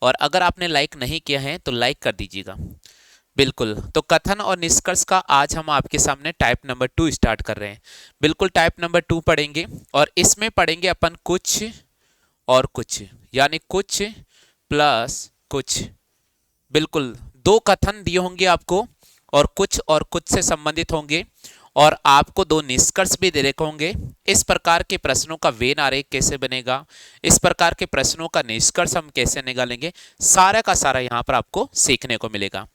और अगर आपने लाइक नहीं किया है तो लाइक कर दीजिएगा। बिल्कुल, तो कथन और निष्कर्ष का आज हम आपके सामने टाइप नंबर 2 स्टार्ट कर रहे हैं। बिल्कुल टाइप नंबर 2 पढ़ेंगे और इसमें पढ़ेंगे अपन कुछ और कुछ, यानी कुछ प्लस कुछ। बिल्कुल, दो कथन दिए होंगे आपको और कुछ से संबंधित होंगे और आपको दो निष्कर्ष भी दे रखे होंगे। इस प्रकार के प्रश्नों का वेन आरेख कैसे बनेगा, इस प्रकार के प्रश्नों का निष्कर्ष हम कैसे निकालेंगे, सारा का सारा यहाँ पर आपको सीखने को मिलेगा।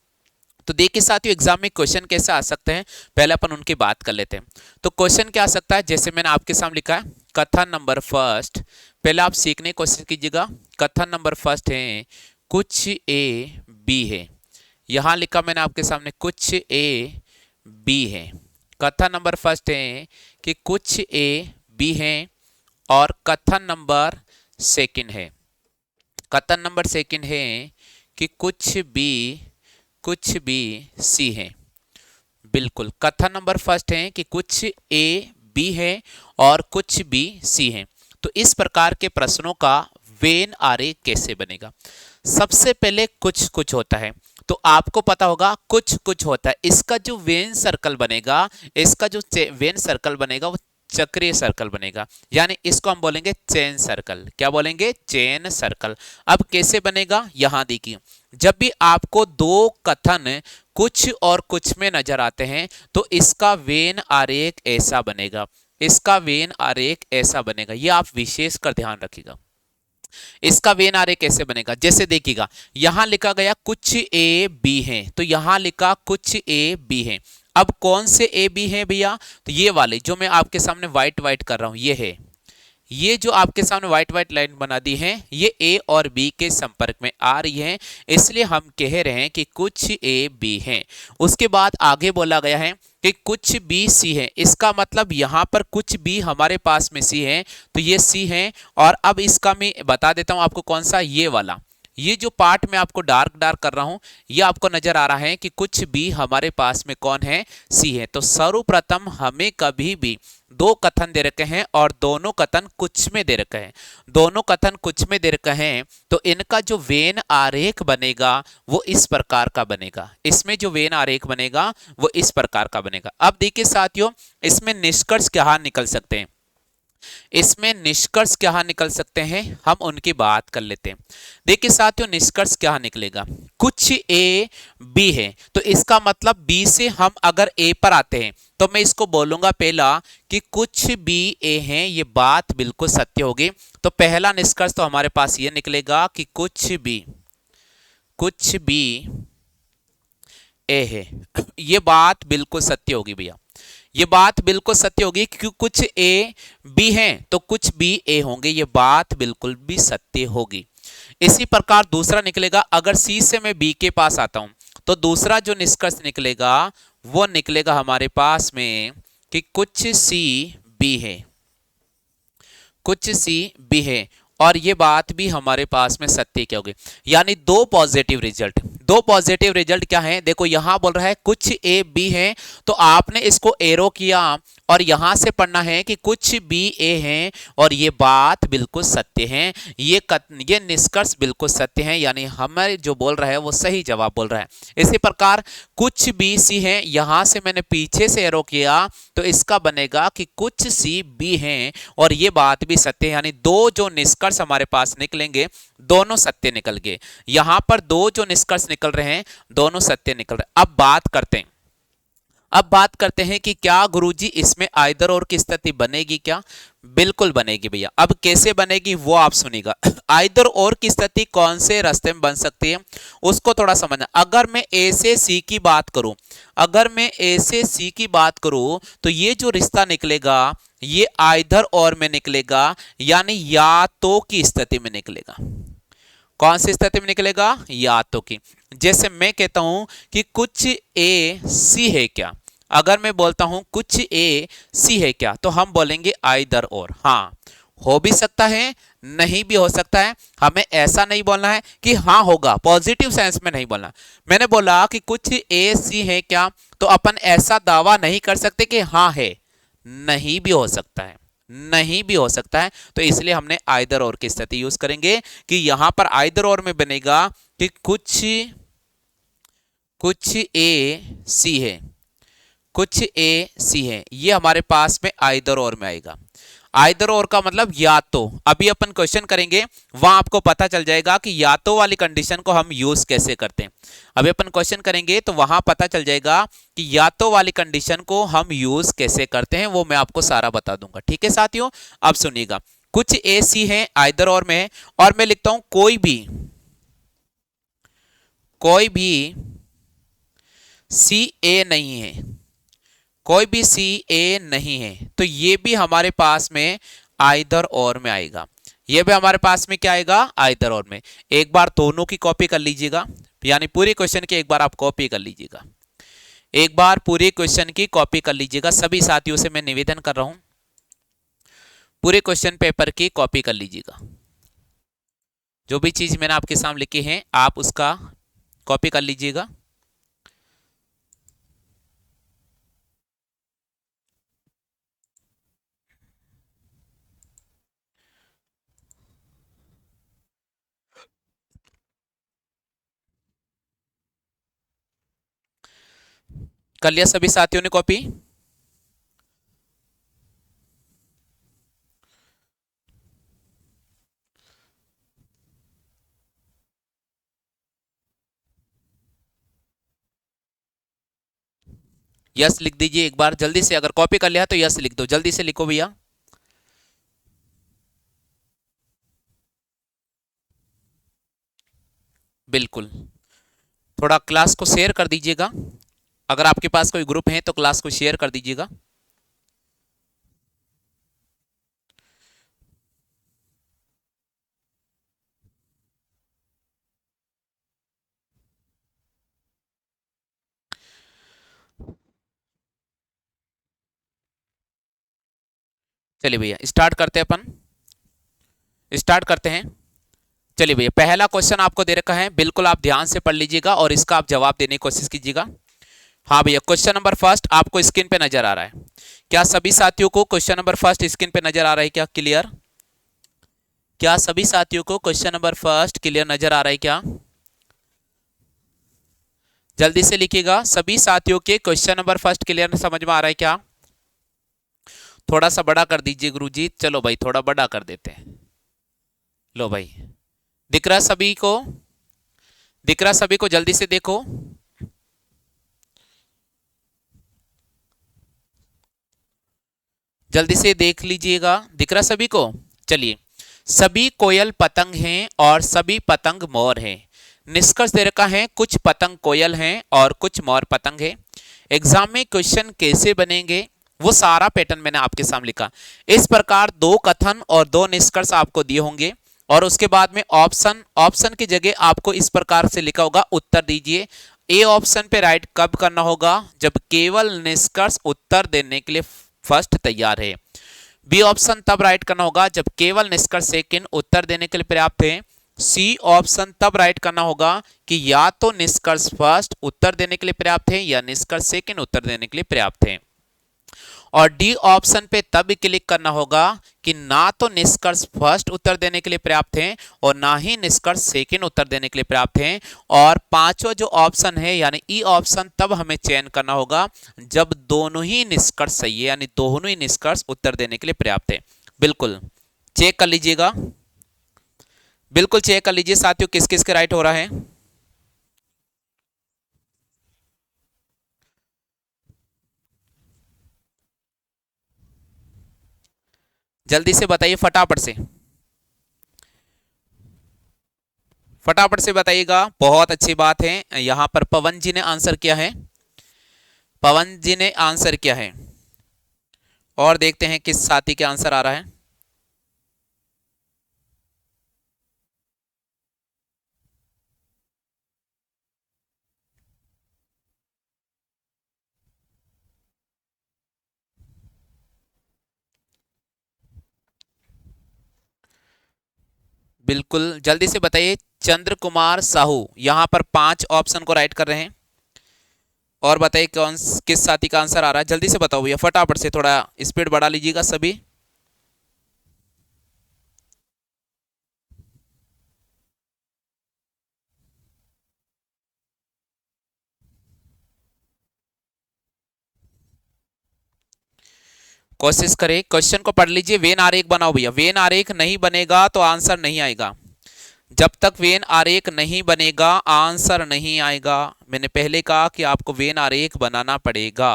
तो देखिए साथियों, एग्जाम में क्वेश्चन कैसे आ सकते हैं, पहले अपन उनकी बात कर लेते हैं। तो क्वेश्चन क्या आ सकता है, जैसे मैंने आपके सामने लिखा है कथन नंबर फर्स्ट। पहले आप सीखने की कोशिश कीजिएगा। कथन नंबर फर्स्ट है कुछ ए बी है। यहां लिखा मैंने आपके सामने कुछ ए बी है। कथन नंबर फर्स्ट है कि कुछ ए बी है। और कथन नंबर सेकंड है, कथन नंबर सेकंड है कि कुछ बी सी है। बिल्कुल, कथन नंबर फर्स्ट है कि कुछ ए बी है और कुछ बी सी है। तो इस प्रकार के प्रश्नों का वेन आरेख कैसे बनेगा। सबसे पहले कुछ कुछ होता है, तो आपको पता होगा कुछ कुछ होता है। इसका जो वेन सर्कल बनेगा, इसका जो वेन सर्कल बनेगा वो चक्रीय सर्कल बनेगा, यानी इसको हम बोलेंगे चेन सर्कल। क्या बोलेंगे? Chain circle. अब कैसे बनेगा, यहां देखिए, जब भी आपको दो कथन कुछ और कुछ में नजर आते हैं तो इसका वेन आरेख ऐसा बनेगा, इसका वेन आरेख ऐसा बनेगा। ये आप विशेष कर ध्यान रखिएगा। इसका वेन आरेख कैसे बनेगा, जैसे देखिएगा यहां लिखा गया कुछ ए बी है, तो यहां लिखा कुछ ए बी है। अब कौन से ए बी है भैया, तो ये वाले जो मैं आपके सामने व्हाइट व्हाइट कर रहा हूं, ये है। ये जो आपके सामने व्हाइट व्हाइट लाइन बना दी है, ये ए और बी के संपर्क में आ रही है, इसलिए हम कह रहे हैं कि कुछ ए बी है। उसके बाद आगे बोला गया है कि कुछ बी सी है। इसका मतलब यहां पर कुछ बी हमारे पास में सी है, तो ये सी है। और अब इसका मैं बता देता हूं आपको कौन सा, ये वाला, ये जो पार्ट में आपको डार्क डार्क कर रहा हूं, ये आपको नजर आ रहा है कि कुछ बी हमारे पास में कौन है, सी है। तो सर्वप्रथम हमें कभी भी दो कथन दे रखे हैं और दोनों कथन कुछ में दे रखे हैं, दोनों कथन कुछ में दे रखे हैं, तो इनका जो वेन आरेख बनेगा वो इस प्रकार का बनेगा। इसमें जो वेन आरेख बनेगा वो इस प्रकार का बनेगा। अब देखिए साथियों, इसमें निष्कर्ष क्या निकल सकते हैं, इसमें निष्कर्ष क्या निकल सकते हैं, हम उनकी बात कर लेते हैं। देखिए साथियों, निष्कर्ष क्या निकलेगा, कुछ ए बी है, तो इसका मतलब बी से हम अगर ए पर आते हैं तो मैं इसको बोलूंगा पहला कि कुछ बी ए हैं, ये बात बिल्कुल सत्य होगी। तो पहला निष्कर्ष तो हमारे पास ये निकलेगा कि कुछ बी ए है। ये बात बिल्कुल सत्य होगी भैया, ये बात बिल्कुल सत्य होगी, क्योंकि कुछ ए बी हैं तो कुछ बी ए होंगे, ये बात बिल्कुल भी सत्य होगी। इसी प्रकार दूसरा निकलेगा, अगर सी से मैं बी के पास आता हूं तो दूसरा जो निष्कर्ष निकलेगा वो निकलेगा हमारे पास में कि कुछ सी बी है, कुछ सी बी है। और ये बात भी हमारे पास में सत्य क्या होगी, यानी दो पॉजिटिव रिजल्ट। दो पॉजिटिव रिजल्ट क्या है, देखो यहां बोल रहा है कुछ ए बी है, तो आपने इसको एरो किया और यहां से पढ़ना है कि कुछ बी ए हैं, और ये बात बिल्कुल सत्य है, ये निष्कर्ष बिल्कुल सत्य है, यानी हमें जो बोल रहा है वो सही जवाब बोल रहा है। इसी प्रकार कुछ बी सी है, यहां से मैंने पीछे से एरो किया तो इसका बनेगा कि कुछ सी बी हैं, और ये बात भी सत्य है, यानी दो जो निष्कर्ष हमारे पास निकलेंगे दोनों सत्य निकल गए। यहां पर दो जो निष्कर्ष निकल रहे हैं दोनों सत्य निकल रहे हैं। अब बात करते हैं कि क्या गुरुजी इसमें आइदर और की स्थिति बनेगी क्या, बिल्कुल बनेगी भैया। अब कैसे बनेगी वो आप सुनिएगा। आइदर और की स्थिति कौन से रास्ते में बन सकती है उसको थोड़ा समझना। अगर मैं ए से सी की बात करूं, अगर मैं ए से सी की बात करूं तो ये जो रिश्ता निकलेगा ये आइदर और में निकलेगा, यानी या तो की स्थिति में निकलेगा। कौन सी स्थिति में निकलेगा, या तो की। जैसे मैं कहता हूं कि कुछ ए सी है क्या, अगर मैं बोलता हूं कुछ ए सी है क्या, तो हम बोलेंगे आइदर और। हाँ, हो भी सकता है, नहीं भी हो सकता है। हमें ऐसा नहीं बोलना है कि हाँ होगा, पॉजिटिव सेंस में नहीं बोलना। मैंने बोला कि कुछ ए सी है क्या, तो अपन ऐसा दावा नहीं कर सकते कि हाँ है, नहीं भी हो सकता है, नहीं भी हो सकता है, तो इसलिए हमने आइदर और की स्थिति यूज करेंगे कि यहां पर आइदर और में बनेगा कि कुछ कुछ ए सी है, कुछ ए सी है, ये हमारे पास में आइदर और में आएगा। आइदर और का मतलब या तो, अभी अपन क्वेश्चन करेंगे वहां आपको पता चल जाएगा कि या तो वाली कंडीशन को हम यूज कैसे करते हैं। अभी अपन क्वेश्चन करेंगे तो वहां पता चल जाएगा कि या तो वाली कंडीशन को हम यूज कैसे करते हैं, वो मैं आपको सारा बता दूंगा। ठीक है साथियों, अब सुनिएगा, कुछ ए सी है आइदर और में है, और मैं लिखता हूं कोई भी सी ए नहीं है, कोई भी सी ए नहीं है, तो ये भी हमारे पास में आइदर और में आएगा। ये भी हमारे पास में क्या आएगा, आइदर और में। एक बार दोनों की कॉपी कर लीजिएगा, यानी पूरे क्वेश्चन की एक बार आप कॉपी कर लीजिएगा, एक बार पूरे क्वेश्चन की कॉपी कर लीजिएगा। सभी साथियों से मैं निवेदन कर रहा हूं, पूरे क्वेश्चन पेपर की कॉपी कर लीजिएगा। जो भी चीज मैंने आपके सामने लिखी है आप उसका कॉपी कर लीजिएगा। कर लिया सभी साथियों ने कॉपी? यस लिख दीजिए एक बार जल्दी से, अगर कॉपी कर लिया तो यस लिख दो, जल्दी से लिखो भैया। बिल्कुल, थोड़ा क्लास को शेयर कर दीजिएगा, अगर आपके पास कोई ग्रुप है तो क्लास को शेयर कर दीजिएगा। चलिए भैया स्टार्ट करते हैं, अपन स्टार्ट करते हैं। चलिए भैया, पहला क्वेश्चन आपको दे रखा है, बिल्कुल आप ध्यान से पढ़ लीजिएगा और इसका आप जवाब देने की कोशिश कीजिएगा। हाँ भैया, क्वेश्चन नंबर फर्स्ट आपको स्क्रीन पे नजर आ रहा है क्या? सभी साथियों को क्वेश्चन नंबर फर्स्ट स्क्रीन पे नजर आ रहा है क्या? क्लियर? क्या सभी साथियों को क्वेश्चन नंबर फर्स्ट क्लियर नजर आ रहा है क्या? जल्दी से लिखिएगा, सभी साथियों के क्वेश्चन नंबर फर्स्ट क्लियर समझ में आ रहा है क्या? थोड़ा सा बड़ा कर दीजिए गुरुजी। चलो भाई थोड़ा बड़ा कर देते हैं। लो भाई, दिख रहा सभी को? दिख रहा सभी को? जल्दी से देखो। जल्दी से देख लीजिएगा, दिख रहा सभी को? चलिए, सभी कोयल पतंग हैं और सभी पतंग मोर हैं। निष्कर्ष दे रखा है कुछ पतंग कोयल हैं और कुछ मोर पतंग है। एग्जाम में क्वेश्चन कैसे बनेंगे वो सारा पैटर्न मैंने आपके सामने लिखा। इस प्रकार दो कथन और दो निष्कर्ष आपको दिए होंगे और उसके बाद में ऑप्शन की जगह आपको इस प्रकार से लिखा होगा उत्तर दीजिए। ए ऑप्शन पे राइट कब करना होगा? जब केवल निष्कर्ष उत्तर देने के लिए फर्स्ट तैयार है। बी ऑप्शन तब राइट करना होगा जब केवल निष्कर्ष सेकंड उत्तर देने के लिए पर्याप्त है। सी ऑप्शन तब राइट करना होगा कि या तो निष्कर्ष फर्स्ट उत्तर देने के लिए पर्याप्त है या निष्कर्ष सेकंड उत्तर देने के लिए पर्याप्त है। और डी ऑप्शन पे तब क्लिक करना होगा कि ना तो निष्कर्ष फर्स्ट उत्तर देने के लिए पर्याप्त है और ना ही निष्कर्ष सेकंड उत्तर देने के लिए पर्याप्त है। और पांचवा जो ऑप्शन है यानी ई ऑप्शन तब हमें चयन करना होगा जब दोनों ही निष्कर्ष सही है, यानी दोनों ही निष्कर्ष उत्तर देने के लिए पर्याप्त है। बिल्कुल चेक कर लीजिएगा, बिल्कुल चेक कर लीजिए साथियों किस किस के राइट हो रहा है। जल्दी से बताइए, फटाफट से, फटाफट से बताइएगा। बहुत अच्छी बात है, यहां पर पवन जी ने आंसर किया है, पवन जी ने आंसर किया है। और देखते हैं किस साथी के आंसर आ रहा है। बिल्कुल जल्दी से बताइए। चंद्र कुमार साहू यहां पर 5 ऑप्शन को राइट कर रहे हैं। और बताइए कौन किस साथी का आंसर आ रहा है, जल्दी से बताओ भैया फटाफट से, थोड़ा स्पीड बढ़ा लीजिएगा सभी। कोशिश करें, क्वेश्चन को पढ़ लीजिए। वेन आरेख बनाओ भैया। वेन आरेख नहीं बनेगा तो आंसर नहीं आएगा। जब तक वेन आरेख नहीं बनेगा आंसर नहीं आएगा। मैंने पहले कहा कि आपको वेन आरेख बनाना पड़ेगा,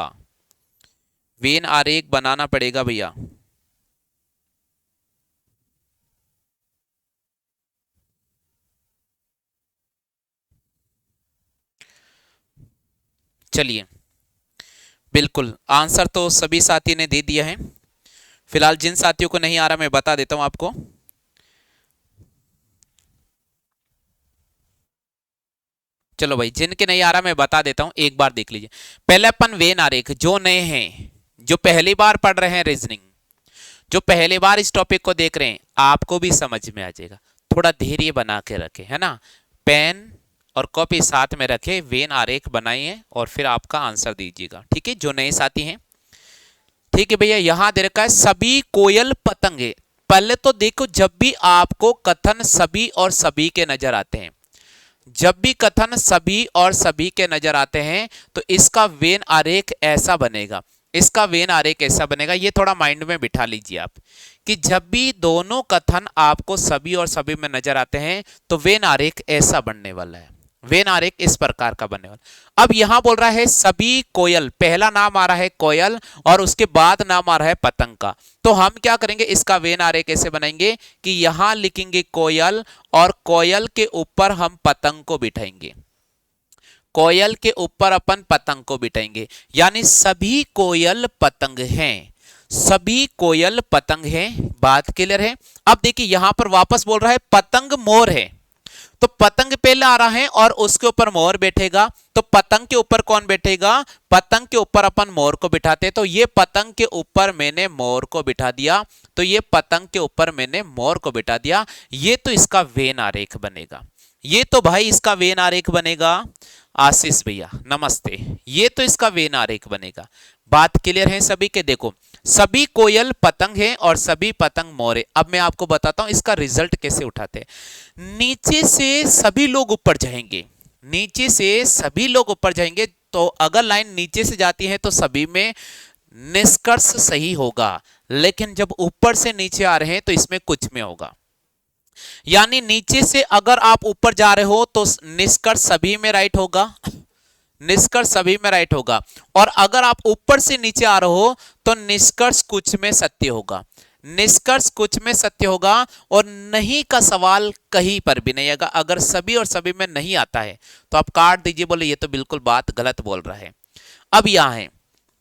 वेन आरेख बनाना पड़ेगा भैया। चलिए, बिल्कुल आंसर तो सभी साथी ने दे दिया है। फिलहाल जिन साथियों को नहीं आ रहा मैं बता देता हूं आपको। चलो भाई, जिनके नहीं आ रहा मैं बता देता हूं, एक बार देख लीजिए। पहले अपन वेन आरेख, जो नए हैं, जो पहली बार पढ़ रहे हैं रीजनिंग, जो पहली बार इस टॉपिक को देख रहे हैं, आपको भी समझ में आ जाएगा। थोड़ा धैर्य बना के रखे, है ना। पेन और कॉपी साथ में रखे, वेन आरेख बनाइए और फिर आपका आंसर दीजिएगा, ठीक है, जो नए साथी हैं। ठीक है भैया, यहां दे रखा है सभी कोयल पतंगे। पहले तो देखो, जब भी आपको कथन सभी और सभी के नजर आते हैं, जब भी कथन सभी और सभी के नजर आते हैं, तो इसका वेन आरेख ऐसा बनेगा, इसका वेन आरेख ऐसा बनेगा। ये थोड़ा माइंड में बिठा लीजिए आप, कि जब भी दोनों कथन आपको सभी और सभी में नजर आते हैं तो वेन आरेख ऐसा बनने वाला है, वेन आरेख इस प्रकार का बनने वाला। अब यहां बोल रहा है सभी कोयल, पहला नाम आ रहा है कोयल और उसके बाद नाम आ रहा है पतंग का। तो हम क्या करेंगे, इसका वेन आरेख कैसे बनाएंगे कि यहां लिखेंगे कोयल और कोयल के ऊपर हम पतंग को बिठाएंगे, कोयल के ऊपर अपन पतंग को बिठाएंगे, यानी सभी कोयल पतंग हैं, सभी कोयल पतंग हैं। बात क्लियर है। अब देखिए यहां पर वापस बोल रहा है पतंग मोर है, तो पतंग पहले आ रहा है और उसके ऊपर मोर बैठेगा, तो पतंग के ऊपर कौन बैठेगा, पतंग के ऊपर अपन मोर को बिठाते। तो ये पतंग के ऊपर मैंने मोर को बिठा दिया, तो ये पतंग के ऊपर मैंने मोर को बिठा दिया। ये तो इसका वेन आरेख बनेगा, ये तो भाई इसका वेन आरेख बनेगा। आशीष भैया नमस्ते, ये तो इसका वेन आरेख बनेगा। बात क्लियर है सभी के। देखो, सभी कोयल पतंग है और सभी पतंग मोर है। अब मैं आपको बताता हूं इसका रिजल्ट कैसे उठाते हैं। नीचे से सभी लोग ऊपर जाएंगे, नीचे से सभी लोग ऊपर जाएंगे, तो अगर लाइन नीचे से जाती है तो सभी में निष्कर्ष सही होगा, लेकिन जब ऊपर से नीचे आ रहे हैं तो इसमें कुछ में होगा। यानी नीचे से अगर आप ऊपर जा रहे हो तो निष्कर्ष सभी में राइट होगा, निष्कर्ष सभी में राइट होगा, और अगर आप ऊपर से नीचे आ रहे हो तो निष्कर्ष कुछ में सत्य होगा, निष्कर्ष कुछ में सत्य होगा, और नहीं का सवाल कहीं पर भी नहीं आएगा। अगर सभी और सभी में नहीं आता है तो आप काट दीजिए, बोले ये तो बिल्कुल बात गलत बोल रहा है। अब यहां है,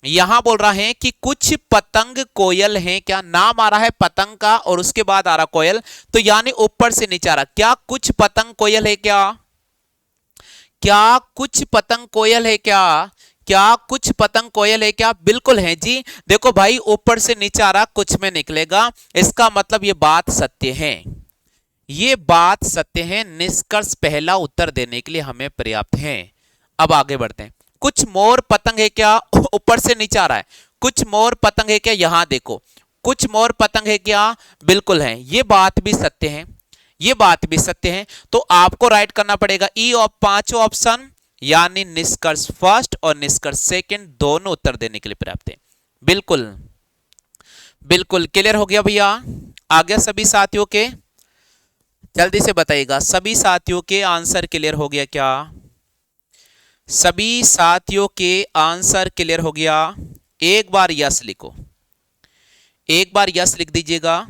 यहां बोल रहा है कि कुछ पतंग कोयल हैं, क्या नाम आ रहा है पतंग का और उसके बाद आ रहा कोयल, तो यानी ऊपर से नीचे आ रहा। क्या कुछ पतंग कोयल है क्या, क्या कुछ पतंग कोयल है क्या, क्या कुछ पतंग कोयल है क्या, बिल्कुल है जी। देखो भाई ऊपर से नीचे आ रहा, कुछ में निकलेगा, इसका मतलब ये बात सत्य है, ये बात सत्य है। निष्कर्ष पहला उत्तर देने के लिए हमें पर्याप्त है। अब आगे बढ़ते हैं। कुछ मोर पतंग है क्या, ऊपर से नीचे आ रहा है, कुछ मोर पतंग है क्या, यहां देखो कुछ मोर पतंग है क्या, बिल्कुल है, ये बात भी सत्य है, ये बात भी सत्य है। तो आपको राइट करना पड़ेगा ई ऑफ पांचों ऑप्शन, यानी निष्कर्ष फर्स्ट और निष्कर्ष सेकंड दोनों उत्तर देने के लिए पर्याप्त है। बिल्कुल बिल्कुल क्लियर हो गया भैया, आ गया सभी साथियों के, जल्दी से बताइएगा सभी साथियों के आंसर क्लियर हो गया क्या, सभी साथियों के आंसर क्लियर हो गया। एक बार यस लिखो, एक बार यस लिख दीजिएगा।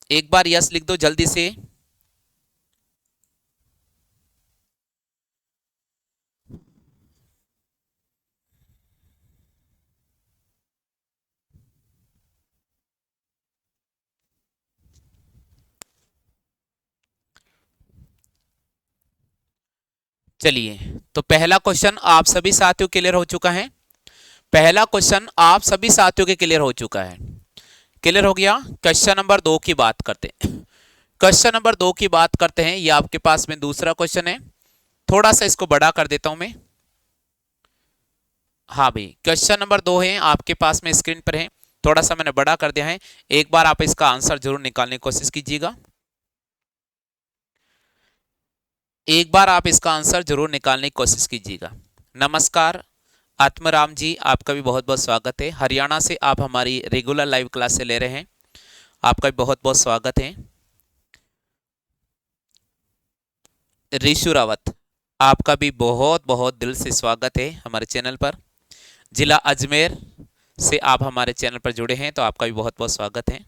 एक बार यस लिख दो जल्दी से। चलिए, तो पहला क्वेश्चन आप सभी साथियों क्लियर हो चुका है, पहला क्वेश्चन आप सभी साथियों के क्लियर हो चुका है, क्लियर हो गया। क्वेश्चन नंबर 2 की बात करते हैं, क्वेश्चन नंबर 2 की बात करते हैं। ये आपके पास में दूसरा क्वेश्चन है, थोड़ा सा इसको बड़ा कर देता हूं मैं। हाँ भाई, क्वेश्चन नंबर 2 है आपके पास में, स्क्रीन पर है, थोड़ा सा मैंने बड़ा कर दिया है। एक बार आप इसका आंसर जरूर निकालने की कोशिश कीजिएगा, एक बार आप इसका आंसर जरूर निकालने की कोशिश कीजिएगा। नमस्कार आत्मराम जी, आपका भी बहुत बहुत स्वागत है। हरियाणा से आप हमारी रेगुलर लाइव क्लास से ले रहे हैं, आपका भी बहुत बहुत स्वागत है। ऋषु रावत, आपका भी बहुत बहुत दिल से स्वागत है हमारे चैनल पर। जिला अजमेर से आप हमारे चैनल पर जुड़े हैं, तो आपका भी बहुत बहुत स्वागत है।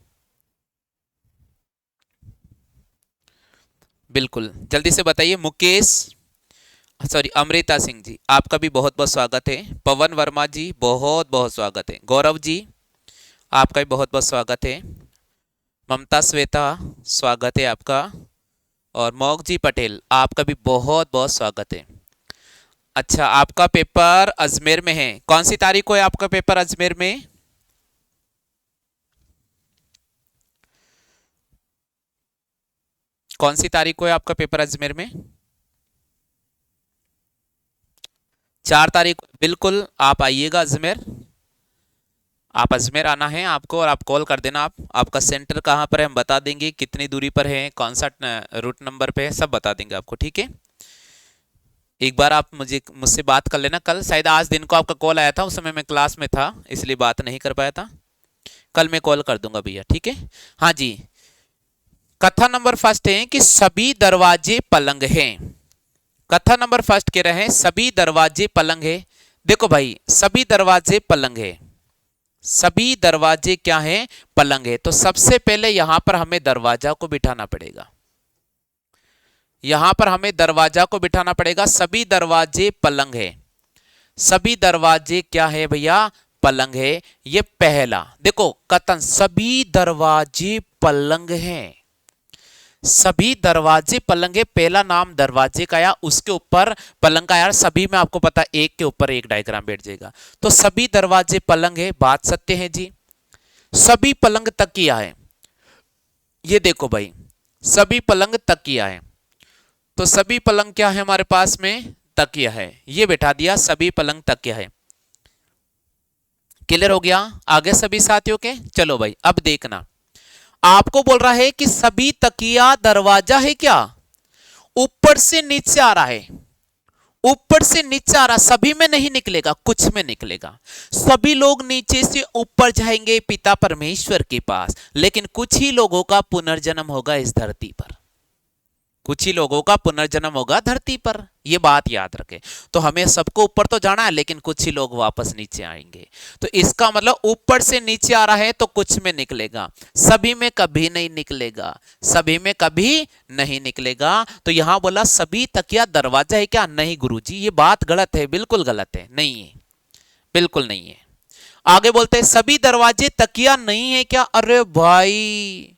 बिल्कुल, जल्दी से बताइए। मुकेश, सॉरी, अमृता सिंह जी, आपका भी बहुत बहुत स्वागत है। पवन वर्मा जी, बहुत बहुत स्वागत है। गौरव जी, आपका भी बहुत बहुत स्वागत है। ममता श्वेता, स्वागत है आपका। और मोग जी पटेल, आपका भी बहुत बहुत स्वागत है। अच्छा, आपका पेपर अजमेर में है। कौन सी तारीख को है आपका पेपर अजमेर में? कौन सी तारीख को है आपका पेपर अजमेर में? 4 तारीख। बिल्कुल, आप आइएगा अजमेर। आप अजमेर आना है आपको, और आप कॉल कर देना। आपका सेंटर कहाँ पर है हम बता देंगे, कितनी दूरी पर है, कौन सा रूट नंबर पे है, सब बता देंगे आपको, ठीक है। एक बार आप मुझसे बात कर लेना। कल शायद, आज दिन को आपका कॉल आया था, उस समय मैं क्लास में था, इसलिए बात नहीं कर पाया था। कल मैं कॉल कर दूंगा भैया, ठीक है। हाँ जी, कथा नंबर फर्स्ट है कि सभी दरवाजे पलंग हैं। कथा नंबर फर्स्ट कह रहे हैं सभी दरवाजे पलंग है। देखो भाई, सभी दरवाजे पलंग है। सभी दरवाजे क्या हैं? पलंग है। तो सबसे पहले यहां पर हमें दरवाजा को बिठाना पड़ेगा। यहां पर हमें दरवाजा को बिठाना पड़ेगा। सभी दरवाजे पलंग है। सभी दरवाजे क्या है भैया? पलंग है। ये पहला देखो कथन, सभी दरवाजे पलंग हैं। सभी दरवाजे पलंग है, पहला नाम दरवाजे का आया, उसके ऊपर पलंग का यार। सभी में आपको पता, एक के ऊपर एक डायग्राम बैठ जाएगा। तो सभी दरवाजे पलंग है, बात सत्य है जी। सभी पलंग तकिया है। ये देखो भाई, सभी पलंग तकिया है। तो सभी पलंग क्या है हमारे पास में? तकिया है। ये बैठा दिया, सभी पलंग तकिया है। क्लियर हो गया आगे सभी साथियों के? चलो भाई, अब देखना, आपको बोल रहा है कि सभी तकिया दरवाजा है क्या? ऊपर से नीचे आ रहा है। ऊपर से नीचे आ रहा, सभी में नहीं निकलेगा, कुछ में निकलेगा। सभी लोग नीचे से ऊपर जाएंगे पिता परमेश्वर के पास, लेकिन कुछ ही लोगों का पुनर्जन्म होगा इस धरती पर। कुछ ही लोगों का पुनर्जन्म होगा धरती पर, यह बात याद रखें। तो हमें सबको ऊपर तो जाना है, लेकिन कुछ ही लोग वापस नीचे आएंगे। तो इसका मतलब ऊपर से नीचे आ रहा है तो कुछ में निकलेगा, सभी में कभी नहीं निकलेगा। सभी में कभी नहीं निकलेगा। तो यहां बोला सभी तकिया दरवाजा है क्या? नहीं गुरुजी, ये बात गलत है, बिल्कुल गलत है, नहीं है, बिल्कुल नहीं है। आगे बोलते हैं सभी दरवाजे तकिया नहीं है क्या? अरे भाई,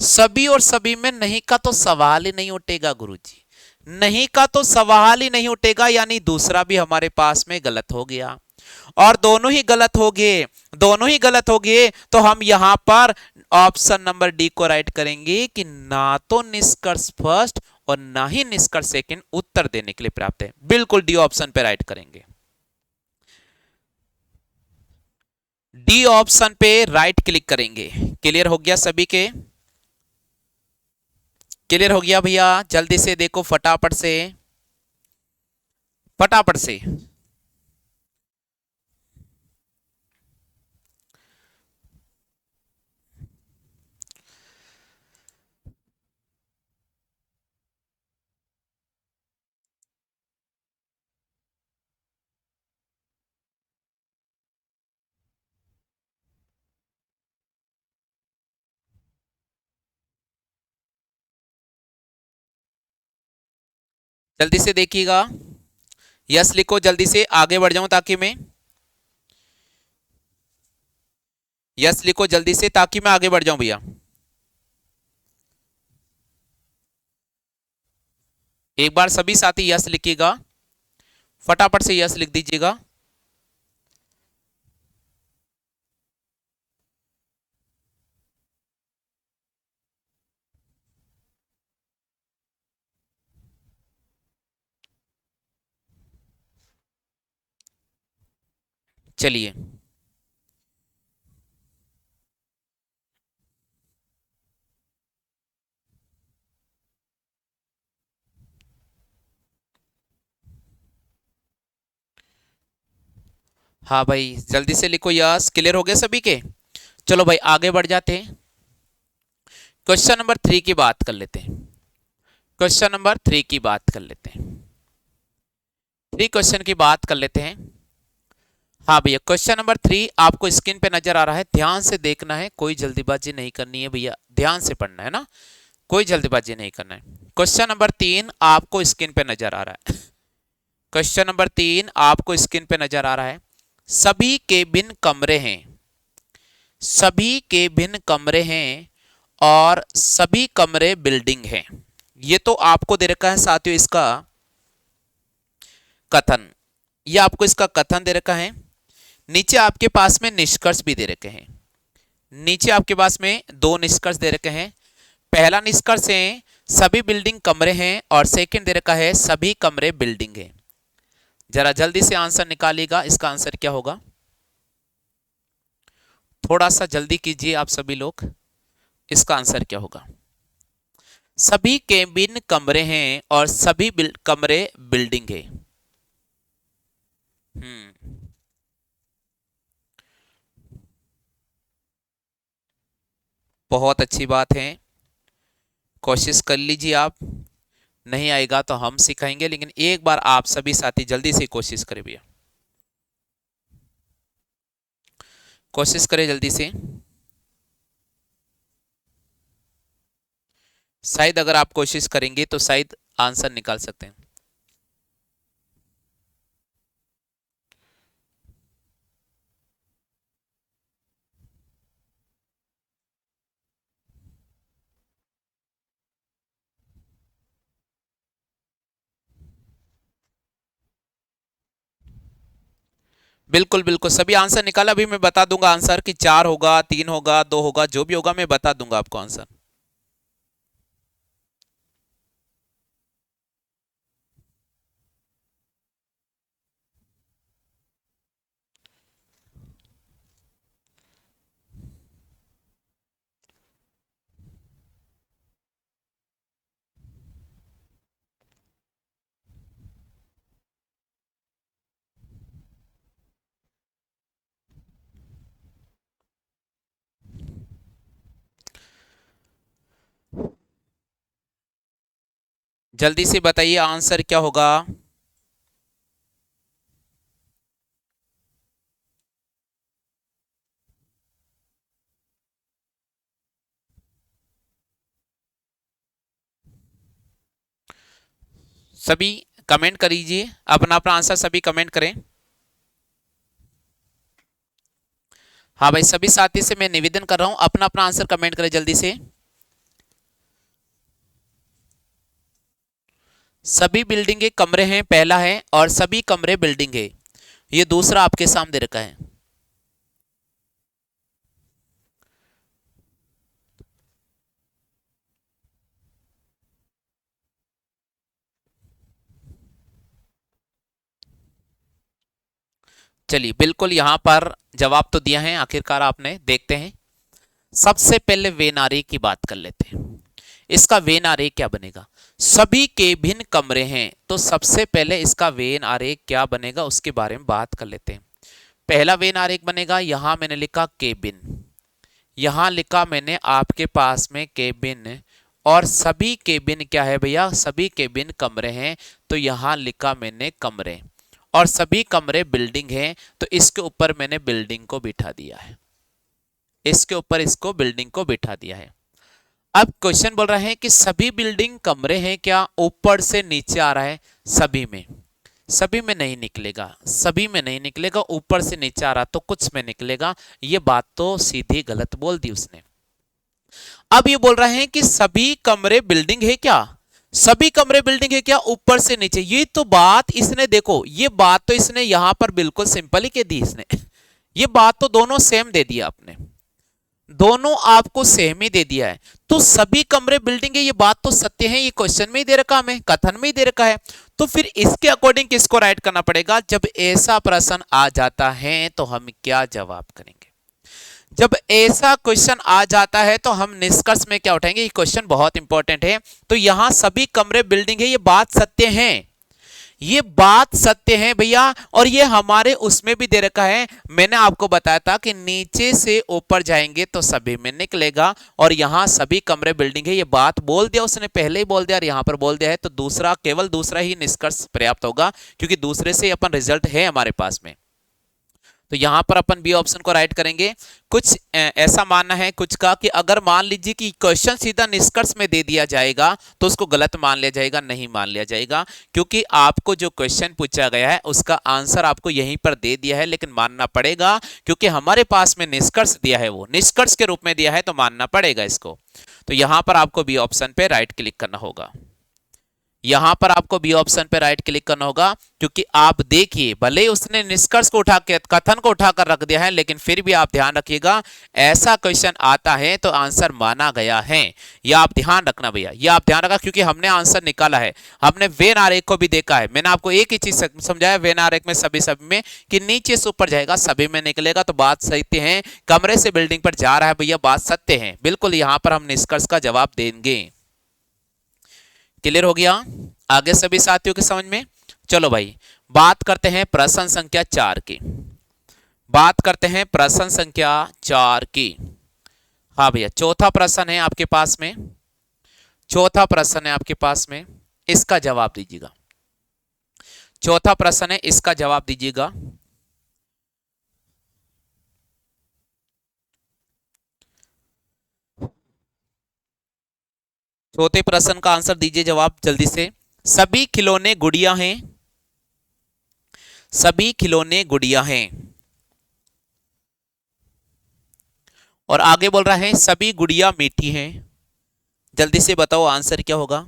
सभी और सभी में नहीं का तो सवाल ही नहीं उठेगा गुरुजी। नहीं का तो सवाल ही नहीं उठेगा, यानी दूसरा भी हमारे पास में गलत हो गया। और दोनों ही गलत हो गए, दोनों ही गलत हो गए। तो हम यहां पर ऑप्शन नंबर डी को राइट करेंगे कि ना तो निष्कर्ष फर्स्ट और ना ही निष्कर्ष सेकंड उत्तर देने के लिए प्राप्त है। बिल्कुल डी ऑप्शन पे राइट करेंगे। डी ऑप्शन पे राइट क्लिक करेंगे। क्लियर हो गया सभी के? क्लियर हो गया भैया? जल्दी से देखो, फटाफट से, फटाफट से। जल्दी से देखिएगा, यस लिखो, जल्दी से आगे बढ़ जाऊं ताकि मैं, यस लिखो जल्दी से ताकि मैं आगे बढ़ जाऊं भैया। एक बार सभी साथी यस लिखिएगा, फटाफट से यस लिख दीजिएगा। चलिए, हाँ भाई जल्दी से लिखो, यस क्लियर हो गए सभी के। चलो भाई आगे बढ़ जाते हैं, क्वेश्चन नंबर 3 की बात कर लेते हैं। क्वेश्चन नंबर 3 की बात कर लेते हैं, 3 क्वेश्चन की बात कर लेते हैं। हाँ भैया क्वेश्चन नंबर 3 आपको स्क्रीन पे नजर आ रहा है, ध्यान से देखना है, कोई जल्दीबाजी नहीं करनी है भैया, ध्यान से पढ़ना है ना, कोई जल्दीबाजी नहीं करना है। क्वेश्चन नंबर 3 आपको स्क्रीन पे नजर आ रहा है, क्वेश्चन नंबर 3 आपको स्क्रीन पे नजर आ रहा है। सभी के भिन्न कमरे हैं, सभी के भिन्न कमरे हैं और सभी कमरे बिल्डिंग हैं। ये तो आपको दे रखा है साथियों इसका कथन, ये आपको इसका कथन दे रखा है। नीचे आपके पास में निष्कर्ष भी दे रखे हैं, नीचे आपके पास में 2 निष्कर्ष दे रखे हैं। पहला निष्कर्ष है सभी बिल्डिंग कमरे हैं और सेकंड दे रखा है सभी कमरे बिल्डिंग हैं। जरा जल्दी से आंसर निकालिएगा, इसका आंसर क्या होगा, थोड़ा सा जल्दी कीजिए आप सभी लोग, इसका आंसर क्या होगा। सभी के भिन्न कमरे हैं और सभी कमरे बिल्डिंग है। बहुत अच्छी बात है, कोशिश कर लीजिए आप, नहीं आएगा तो हम सिखाएंगे, लेकिन एक बार आप सभी साथी जल्दी से कोशिश करें भैया, कोशिश करें जल्दी से। शायद अगर आप कोशिश करेंगे तो शायद आंसर निकाल सकते हैं। बिल्कुल बिल्कुल सभी आंसर निकाला, अभी मैं बता दूंगा आंसर कि 4 होगा, 3 होगा, 2 होगा, जो भी होगा मैं बता दूंगा आपको आंसर। जल्दी से बताइए आंसर क्या होगा। सभी कमेंट करिए, अपना अपना आंसर सभी कमेंट करें। हाँ भाई सभी साथी से मैं निवेदन कर रहा हूं, अपना अपना आंसर कमेंट करें जल्दी से। सभी बिल्डिंग के कमरे हैं पहला है, और सभी कमरे बिल्डिंग है ये दूसरा आपके सामने रखा है। चलिए बिल्कुल यहां पर जवाब तो दिया है आखिरकार आपने, देखते हैं। सबसे पहले वेन आरेख की बात कर लेते हैं, इसका वेन आरेख क्या बनेगा। सभी के भिन्न कमरे हैं, तो सबसे पहले इसका वेन आरेख क्या बनेगा उसके बारे में बात कर लेते हैं। पहला वेन आरेख बनेगा, यहां मैंने लिखा केबिन, यहां लिखा मैंने आपके पास में केबिन, और सभी केबिन क्या है भैया, सभी केबिन कमरे हैं, तो यहां लिखा मैंने कमरे, और सभी कमरे बिल्डिंग हैं, तो इसके ऊपर मैंने बिल्डिंग को बिठा दिया है, इसके ऊपर इसको बिल्डिंग को बिठा दिया है। अब क्वेश्चन बोल रहे हैं कि सभी बिल्डिंग कमरे हैं क्या, ऊपर से नीचे आ रहा है, सभी में, सभी में नहीं निकलेगा, सभी में नहीं निकलेगा, ऊपर से नीचे आ रहा तो कुछ में निकलेगा, ये बात तो सीधी गलत बोल दी उसने। अब ये बोल रहे हैं कि सभी कमरे बिल्डिंग है क्या, सभी कमरे बिल्डिंग है क्या ऊपर से नीचे, ये तो बात इसने देखो, ये बात तो इसने यहां पर बिल्कुल सिंपल ही कह दी इसने ये बात तो दोनों सेम दे दिया आपने, दोनों आपको सेम ही दे दिया है, तो सभी कमरे बिल्डिंग है ये बात तो सत्य है, ये क्वेश्चन में ही दे रखा, हमें कथन में ही दे रखा है, तो फिर इसके अकॉर्डिंग किसको राइट करना पड़ेगा। जब ऐसा प्रश्न आ जाता है तो हम क्या जवाब करेंगे, जब ऐसा क्वेश्चन आ जाता है तो हम निष्कर्ष में क्या उठाएंगे, ये क्वेश्चन बहुत इंपॉर्टेंट है। तो यहां सभी कमरे बिल्डिंग है ये बात सत्य है, ये बात सत्य है भैया, और ये हमारे उसमें भी दे रखा है। मैंने आपको बताया था कि नीचे से ऊपर जाएंगे तो सभी में निकलेगा, और यहां सभी कमरे बिल्डिंग है, ये बात बोल दिया उसने, पहले ही बोल दिया और यहां पर बोल दिया है, तो दूसरा, केवल दूसरा ही निष्कर्ष पर्याप्त होगा, क्योंकि दूसरे से अपन रिजल्ट है हमारे पास में। तो यहां पर अपन बी ऑप्शन को राइट करेंगे। कुछ ऐसा मानना है कुछ का कि अगर मान लीजिए कि क्वेश्चन सीधा निष्कर्ष में दे दिया जाएगा तो उसको गलत मान लिया जाएगा, नहीं मान लिया जाएगा, क्योंकि आपको जो क्वेश्चन पूछा गया है उसका आंसर आपको यहीं पर दे दिया है, लेकिन मानना पड़ेगा क्योंकि हमारे पास में निष्कर्ष दिया है, वो निष्कर्ष के रूप में दिया है, तो मानना पड़ेगा इसको। तो यहां पर आपको बी ऑप्शन पे राइट क्लिक करना होगा। यहां पर आपको बी ऑप्शन पे राइट क्लिक करना होगा, क्योंकि आप देखिए भले ही उसने निष्कर्ष को उठा के, कथन को उठाकर रख दिया है, लेकिन फिर भी आप ध्यान रखिएगा, ऐसा क्वेश्चन आता है तो आंसर माना गया है। यह आप ध्यान रखना भैया, यह आप ध्यान रखा, क्योंकि हमने आंसर निकाला है, हमने वेन आरेख को भी देखा है। मैंने आपको एक ही चीज समझाया वेन आरेख में, सभी में कि नीचे से ऊपर जाएगा सभी में निकलेगा, तो बात सत्य है, कमरे से बिल्डिंग पर जा रहा है भैया, बात सत्य है बिल्कुल। यहां पर हम निष्कर्ष का जवाब देंगे। क्लियर हो गया आगे सभी साथियों के समझ में? चलो भाई बात करते हैं प्रश्न संख्या 4 की। बात करते हैं प्रश्न संख्या 4 की। हाँ भैया चौथा प्रश्न है आपके पास में, चौथा प्रश्न है आपके पास में, इसका जवाब दीजिएगा। चौथा प्रश्न है, इसका जवाब दीजिएगा। चौथे प्रश्न का आंसर दीजिए जवाब जल्दी से। सभी खिलौने गुड़िया हैं, सभी खिलौने गुड़िया हैं, और आगे बोल रहा है सभी गुड़िया मीठी हैं। जल्दी से बताओ आंसर क्या होगा।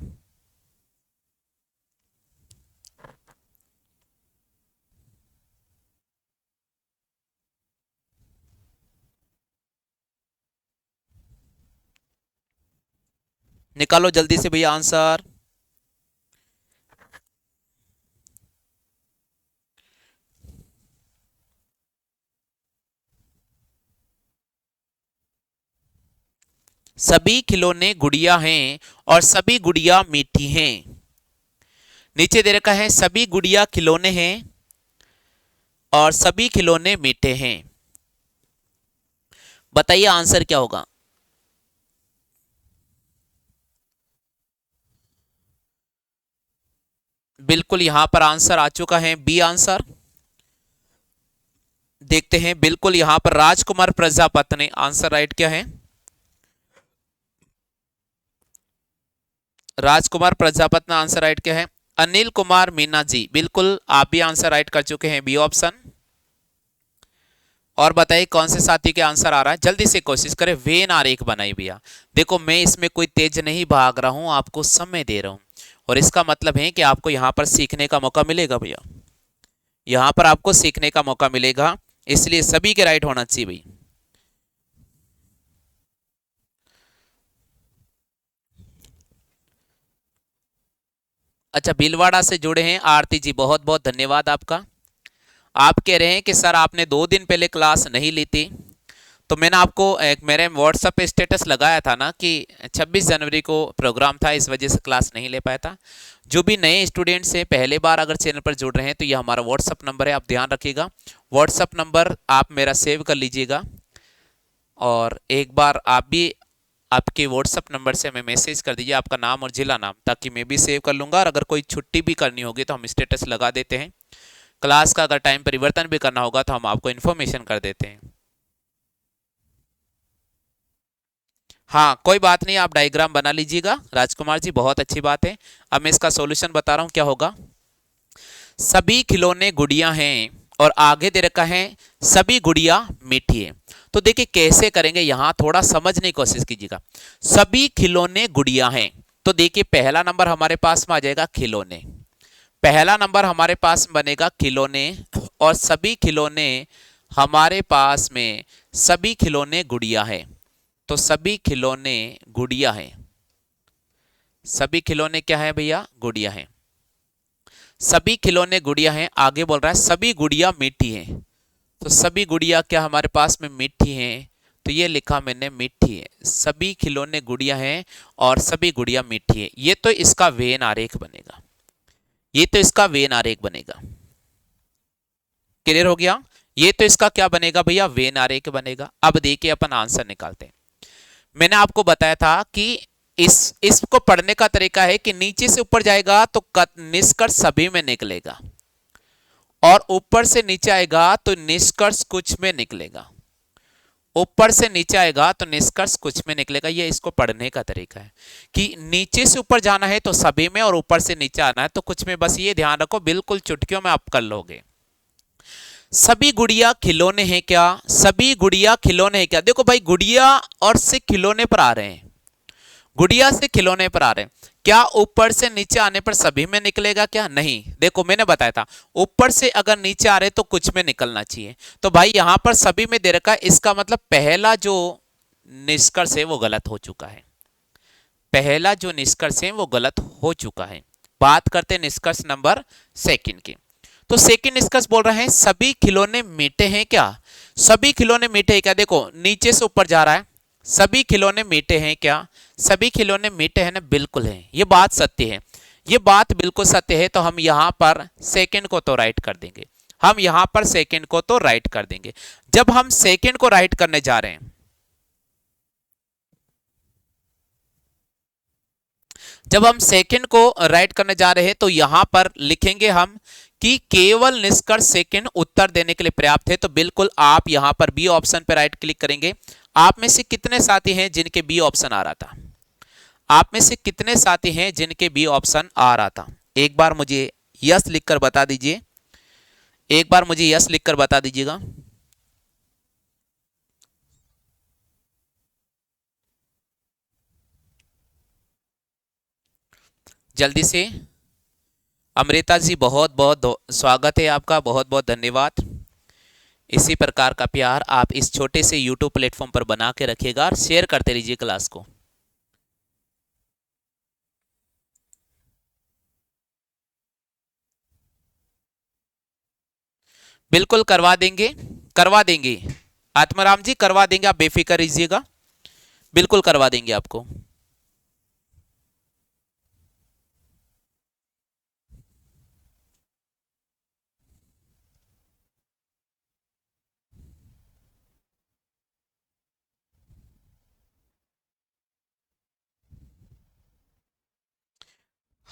निकालो जल्दी से भैया आंसर। सभी खिलौने गुड़िया हैं और सभी गुड़िया मीठी हैं। नीचे दे रखा है सभी गुड़िया खिलौने हैं और सभी खिलौने मीठे हैं। बताइए आंसर क्या होगा। बिल्कुल यहां पर आंसर आ चुका है, बी आंसर। देखते हैं, बिल्कुल यहां पर राजकुमार प्रजापति ने आंसर राइट किया है। राजकुमार प्रजापति ने आंसर राइट किया है। अनिल कुमार मीना जी, बिल्कुल आप भी आंसर राइट कर चुके हैं, बी ऑप्शन। और बताइए कौन से साथी के आंसर आ रहा है, जल्दी से कोशिश करें। वेन आरेख बनाई भैया, देखो मैं इसमें कोई तेज नहीं भाग रहा हूं, आपको समय दे रहा हूं, और इसका मतलब है कि आपको यहां पर सीखने का मौका मिलेगा भैया, यहां पर आपको सीखने का मौका मिलेगा, इसलिए सभी के राइट होना चाहिए भाई। अच्छा भीलवाड़ा से जुड़े हैं आरती जी, बहुत बहुत धन्यवाद आपका। आप कह रहे हैं कि सर आपने 2 दिन पहले क्लास नहीं ली थी, तो मैंने आपको एक मेरे व्हाट्सएप पे स्टेटस लगाया था ना कि 26 जनवरी को प्रोग्राम था, इस वजह से क्लास नहीं ले पाया था। जो भी नए स्टूडेंट्स हैं, पहले बार अगर चैनल पर जुड़ रहे हैं, तो ये हमारा व्हाट्सएप नंबर है, आप ध्यान रखिएगा। व्हाट्सएप नंबर आप मेरा सेव कर लीजिएगा, और एक बार आप भी आपके व्हाट्सएप नंबर से हमें मैसेज कर दीजिए आपका नाम और जिला नाम, ताकि मैं भी सेव कर लूँगा, और अगर कोई छुट्टी भी करनी होगी तो हम स्टेटस लगा देते हैं। क्लास का अगर टाइम परिवर्तन भी करना होगा तो हम आपको इन्फॉर्मेशन कर देते हैं। हाँ कोई बात नहीं, आप डायग्राम बना लीजिएगा राजकुमार जी, बहुत अच्छी बात है। अब मैं इसका सॉल्यूशन बता रहा हूँ क्या होगा। सभी खिलौने गुड़िया हैं और आगे दे रखा है सभी गुड़िया मीठी है। तो देखिए कैसे करेंगे, यहां थोड़ा समझने की कोशिश कीजिएगा। सभी खिलौने गुड़िया हैं, तो देखिए पहला नंबर हमारे पास में आ जाएगा खिलौने, पहला नंबर हमारे पास में बनेगा खिलौने, और सभी खिलौने हमारे पास में, सभी खिलौने गुड़िया है, तो सभी खिलौने गुड़िया हैं, सभी खिलौने क्या है भैया, गुड़िया हैं। सभी खिलौने गुड़िया हैं, आगे बोल रहा है सभी गुड़िया मीठी हैं, तो सभी गुड़िया क्या हमारे पास में मीठी हैं, तो ये लिखा मैंने मीठी है, सभी खिलौने गुड़िया हैं और सभी गुड़िया मीठी है, ये तो इसका वेन आरेख बनेगा। ये तो इसका वेन आरेख बनेगा। क्लियर हो गया? ये तो इसका क्या बनेगा भैया? वेन आरेख बनेगा। अब देखिए अपन आंसर निकालते हैं। मैंने आपको बताया था कि इसको पढ़ने का तरीका है कि नीचे से ऊपर जाएगा तो निष्कर्ष सभी में निकलेगा, और ऊपर से नीचे आएगा तो निष्कर्ष कुछ में निकलेगा। ऊपर से नीचे आएगा तो निष्कर्ष कुछ में निकलेगा। ये इसको पढ़ने का तरीका है कि नीचे से ऊपर जाना है तो सभी में, और ऊपर से नीचे आना है तो कुछ में। बस ये ध्यान रखो, बिल्कुल चुटकियों में आप कर लोगे। सभी गुड़िया खिलौने हैं क्या? सभी गुड़िया खिलौने हैं क्या? देखो भाई, गुड़िया और से खिलौने पर आ रहे हैं, गुड़िया से खिलौने पर आ रहे हैं। क्या ऊपर से नीचे आने पर सभी में निकलेगा क्या? नहीं। देखो मैंने बताया था, ऊपर से अगर नीचे आ रहे तो कुछ में निकलना चाहिए। तो भाई यहां पर सभी में दे रखा है, इसका मतलब पहला जो निष्कर्ष है वो गलत हो चुका है। पहला जो निष्कर्ष है वो गलत हो चुका है। बात करते हैं निष्कर्ष नंबर सेकंड की। तो सेकंड निष्कर्ष बोल रहे हैं सभी खिलौने मीठे हैं क्या? सभी खिलौने मीठे हैं क्या? देखो नीचे से ऊपर जा रहा है, सभी खिलौने मीठे हैं क्या? सभी खिलौने मीठे हैं ना? बिल्कुल है, ये बात सत्य है, ये बात बिल्कुल सत्य है। तो हम यहां पर सेकंड को तो राइट कर देंगे, हम यहां पर सेकंड को तो राइट कर देंगे। जब हम सेकंड को राइट करने जा रहे हैं, जब हम सेकंड को राइट करने जा रहे हैं तो यहां पर लिखेंगे हम कि केवल निष्कर्ष सेकंड उत्तर देने के लिए पर्याप्त है। तो बिल्कुल आप यहां पर बी ऑप्शन पर राइट क्लिक करेंगे। आप में से कितने साथी हैं जिनके बी ऑप्शन आ रहा था? आप में से कितने साथी हैं जिनके बी ऑप्शन आ रहा था? एक बार मुझे यस लिखकर बता दीजिए, एक बार मुझे यस लिखकर बता दीजिएगा। जल्दी से। अमृता जी बहुत बहुत स्वागत है आपका, बहुत बहुत धन्यवाद। इसी प्रकार का प्यार आप इस छोटे से YouTube प्लेटफॉर्म पर बना के रखिएगा और शेयर करते रहिए क्लास को। बिल्कुल करवा देंगे, करवा देंगे आत्माराम जी, करवा देंगे, आप बेफिक्र रहिएगा, बिल्कुल करवा देंगे आपको।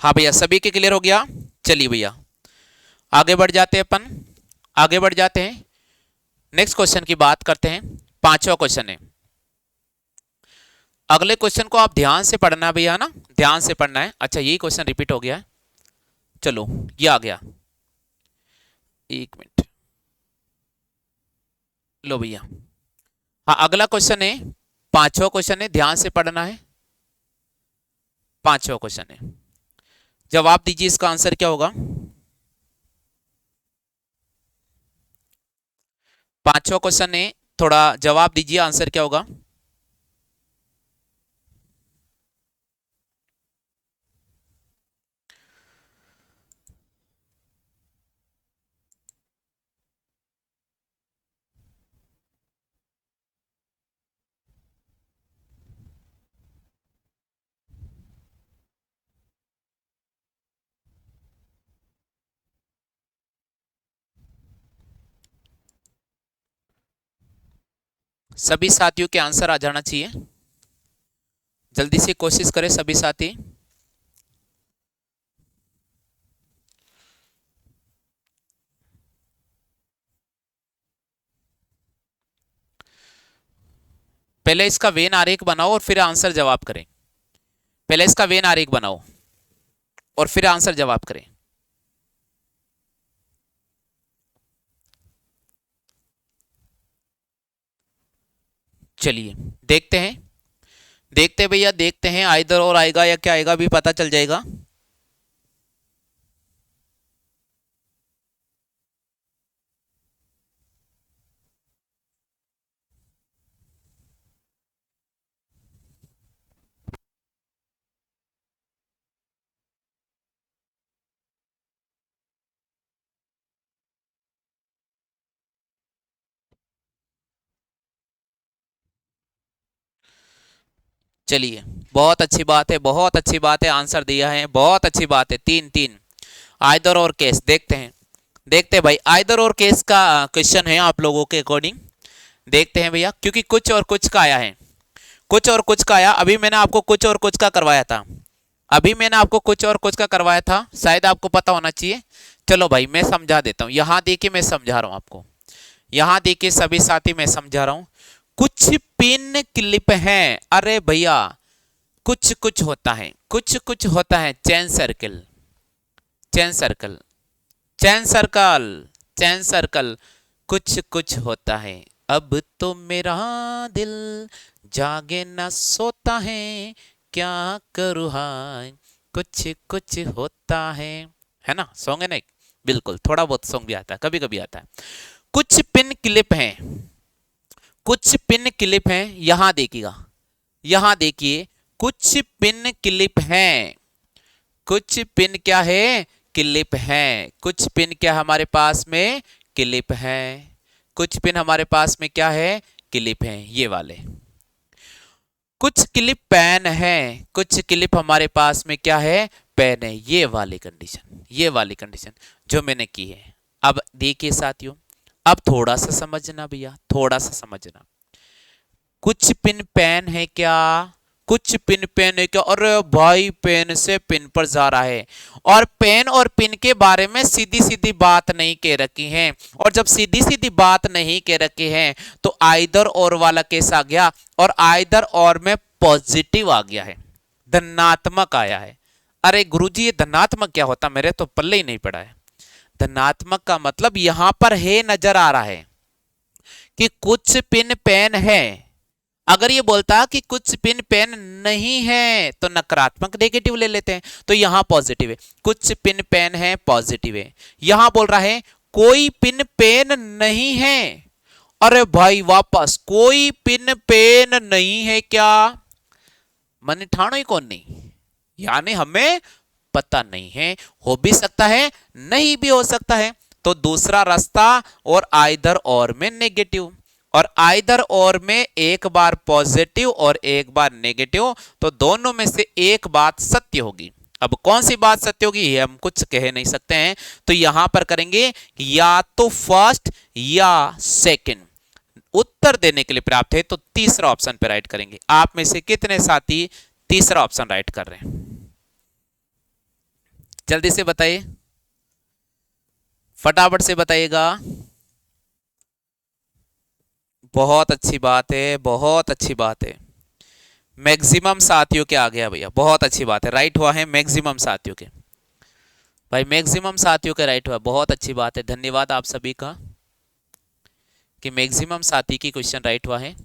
हाँ भैया, सभी के क्लियर हो गया? चलिए भैया आगे बढ़ जाते हैं अपन, आगे बढ़ जाते हैं, नेक्स्ट क्वेश्चन की बात करते हैं। पांचवा क्वेश्चन है। अगले क्वेश्चन को आप ध्यान से पढ़ना है भैया ना, ध्यान से पढ़ना है। अच्छा यही क्वेश्चन रिपीट हो गया है, चलो ये आ गया, एक मिनट, लो भैया। हाँ अगला क्वेश्चन है, पांचवा क्वेश्चन है, ध्यान से पढ़ना है। पांचवा क्वेश्चन है, जवाब दीजिए इसका आंसर क्या होगा? पांचवा क्वेश्चन है, थोड़ा जवाब दीजिए, आंसर क्या होगा? सभी साथियों के आंसर आ जाना चाहिए, जल्दी से कोशिश करें सभी साथी। पहले इसका वेन आरेख बनाओ और फिर आंसर जवाब करें। पहले इसका वेन आरेख बनाओ और फिर आंसर जवाब करें। चलिए देखते हैं, देखते हैं भैया, देखते हैं आइदर और आएगा या क्या आएगा, भी पता चल जाएगा। चलिए बहुत अच्छी बात है, बहुत अच्छी बात है, आंसर दिया है, बहुत अच्छी बात है। तीन तीन, आइदर और केस देखते हैं, देखते हैं भाई आइदर और केस का क्वेश्चन है आप लोगों के अकॉर्डिंग। देखते हैं भैया, क्योंकि कुछ और कुछ का आया है, कुछ और कुछ का आया। अभी मैंने आपको कुछ और कुछ का करवाया था, अभी मैंने आपको कुछ और कुछ का करवाया था, शायद आपको पता होना चाहिए। चलो भाई मैं समझा देता हूँ, यहां देखिए मैं समझा रहा हूं आपको, यहां देखिए सभी साथी मैं समझा रहा हूं। कुछ पिन क्लिप हैं, अरे भैया कुछ कुछ होता है, कुछ कुछ होता है, chain circle, chain circle, chain circle, chain circle, कुछ कुछ होता है। अब तो मेरा दिल जागे न सोता है, क्या करूँ हाय, कुछ कुछ होता है ना, सॉन्ग है ना एक? बिल्कुल, थोड़ा बहुत सॉन्ग भी आता है, कभी कभी आता है। कुछ पिन क्लिप हैं, कुछ पिन क्लिप हैं, यहां देखिएगा, यहां देखिए कुछ पिन क्लिप हैं, कुछ पिन क्या है, क्लिप है, कुछ पिन क्या हमारे पास में, क्लिप है, कुछ पिन हमारे पास में क्या है, क्लिप है, ये वाले। कुछ क्लिप पेन है, कुछ क्लिप हमारे पास में क्या है, पेन है, ये वाली कंडीशन, ये वाली कंडीशन जो मैंने की है। अब देखिए साथियों, अब थोड़ा सा समझना भैया, थोड़ा सा समझना। कुछ पिन पेन है क्या, कुछ पिन पेन है क्या, अरे भाई पेन से पिन पर जा रहा है, और पिन के बारे में सीधी सीधी बात नहीं कह रखी है, और जब सीधी सीधी बात नहीं कह रखी है तो आइदर और वाला केस आ गया, और आइदर और में पॉजिटिव आ गया है, धनात्मक आया है। अरे गुरुजी ये धनात्मक क्या होता, मेरे तो पल्ले ही नहीं पड़ा है। धनात्मक का मतलब यहां पर है नजर आ रहा है कि कुछ पिन पेन है। अगर ये बोलता कि कुछ पिन पेन नहीं है तो नकारात्मक नेगेटिव ले लेते हैं, तो यहां पॉजिटिव है, कुछ पिन पेन है पॉजिटिव है। यहां बोल रहा है कोई पिन पेन नहीं है, अरे भाई वापस कोई पिन पेन नहीं है क्या, मन ठाणो ही कौन नहीं, यानी हमें पता नहीं है, हो भी सकता है नहीं भी हो सकता है, तो दूसरा रास्ता, और आइदर और में नेगेटिव, और आइदर और में एक बार पॉजिटिव और एक बार नेगेटिव, तो दोनों में से एक बात सत्य होगी। अब कौन सी बात सत्य होगी ये हम कुछ कह नहीं सकते हैं, तो यहां पर करेंगे या तो फर्स्ट या सेकंड। उत्तर देने के लिए प्राप्त है तो तीसरा ऑप्शन पे राइट करेंगे। आप में से कितने साथी तीसरा ऑप्शन राइट कर रहे हैं, जल्दी से बताइए, फटाफट से बताइएगा। बहुत अच्छी बात है, बहुत अच्छी बात है, मैक्सिमम साथियों के आ गया भैया, बहुत अच्छी बात है, राइट हुआ है मैक्सिमम साथियों के, भाई मैक्सिमम साथियों के राइट हुआ, बहुत अच्छी बात है, धन्यवाद आप सभी का कि मैक्सिमम साथी की क्वेश्चन राइट हुआ है।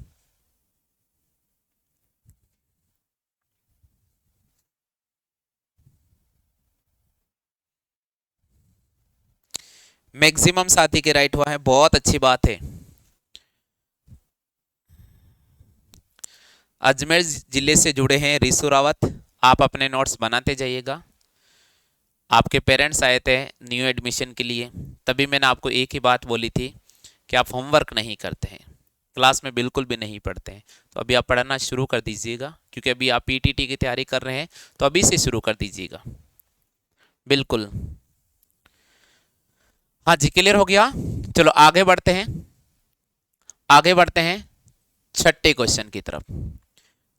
मैक्सिमम साथी के राइट हुआ है, बहुत अच्छी बात है। अजमेर जिले से जुड़े हैं रिसु रावत, आप अपने नोट्स बनाते जाइएगा। आपके पेरेंट्स आए थे न्यू एडमिशन के लिए, तभी मैंने आपको एक ही बात बोली थी कि आप होमवर्क नहीं करते हैं, क्लास में बिल्कुल भी नहीं पढ़ते हैं, तो अभी आप पढ़ना शुरू कर दीजिएगा, क्योंकि अभी आप पीटीटी की तैयारी कर रहे हैं, तो अभी से शुरू कर दीजिएगा। बिल्कुल, हाँ जी क्लियर हो गया। चलो आगे बढ़ते हैं, आगे बढ़ते हैं छठे क्वेश्चन की तरफ,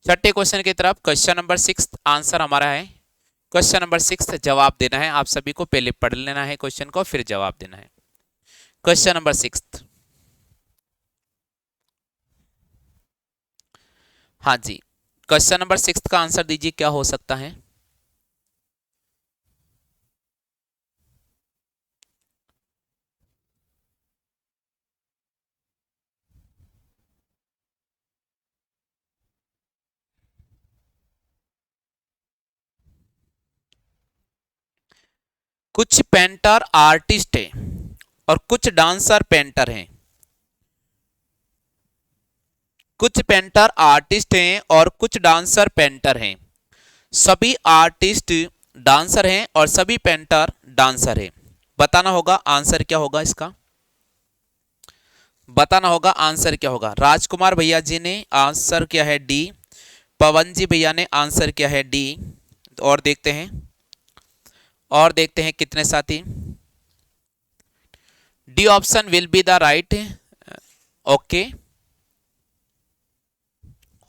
छठे क्वेश्चन की तरफ। क्वेश्चन नंबर 6 आंसर हमारा है, क्वेश्चन नंबर 6 जवाब देना है आप सभी को, पहले पढ़ लेना है क्वेश्चन को फिर जवाब देना है। क्वेश्चन नंबर 6, हाँ जी क्वेश्चन नंबर 6 का आंसर दीजिए, क्या हो सकता है। कुछ पेंटर आर्टिस्ट हैं और कुछ डांसर पेंटर हैं, कुछ पेंटर आर्टिस्ट हैं और कुछ डांसर पेंटर हैं, सभी आर्टिस्ट डांसर हैं और सभी पेंटर डांसर हैं। बताना होगा आंसर क्या होगा इसका, बताना होगा आंसर क्या होगा। राजकुमार भैया जी ने आंसर किया है डी, पवन जी भैया ने आंसर किया है डी, और देखते हैं और देखते हैं कितने साथी। D option will be the right. Okay,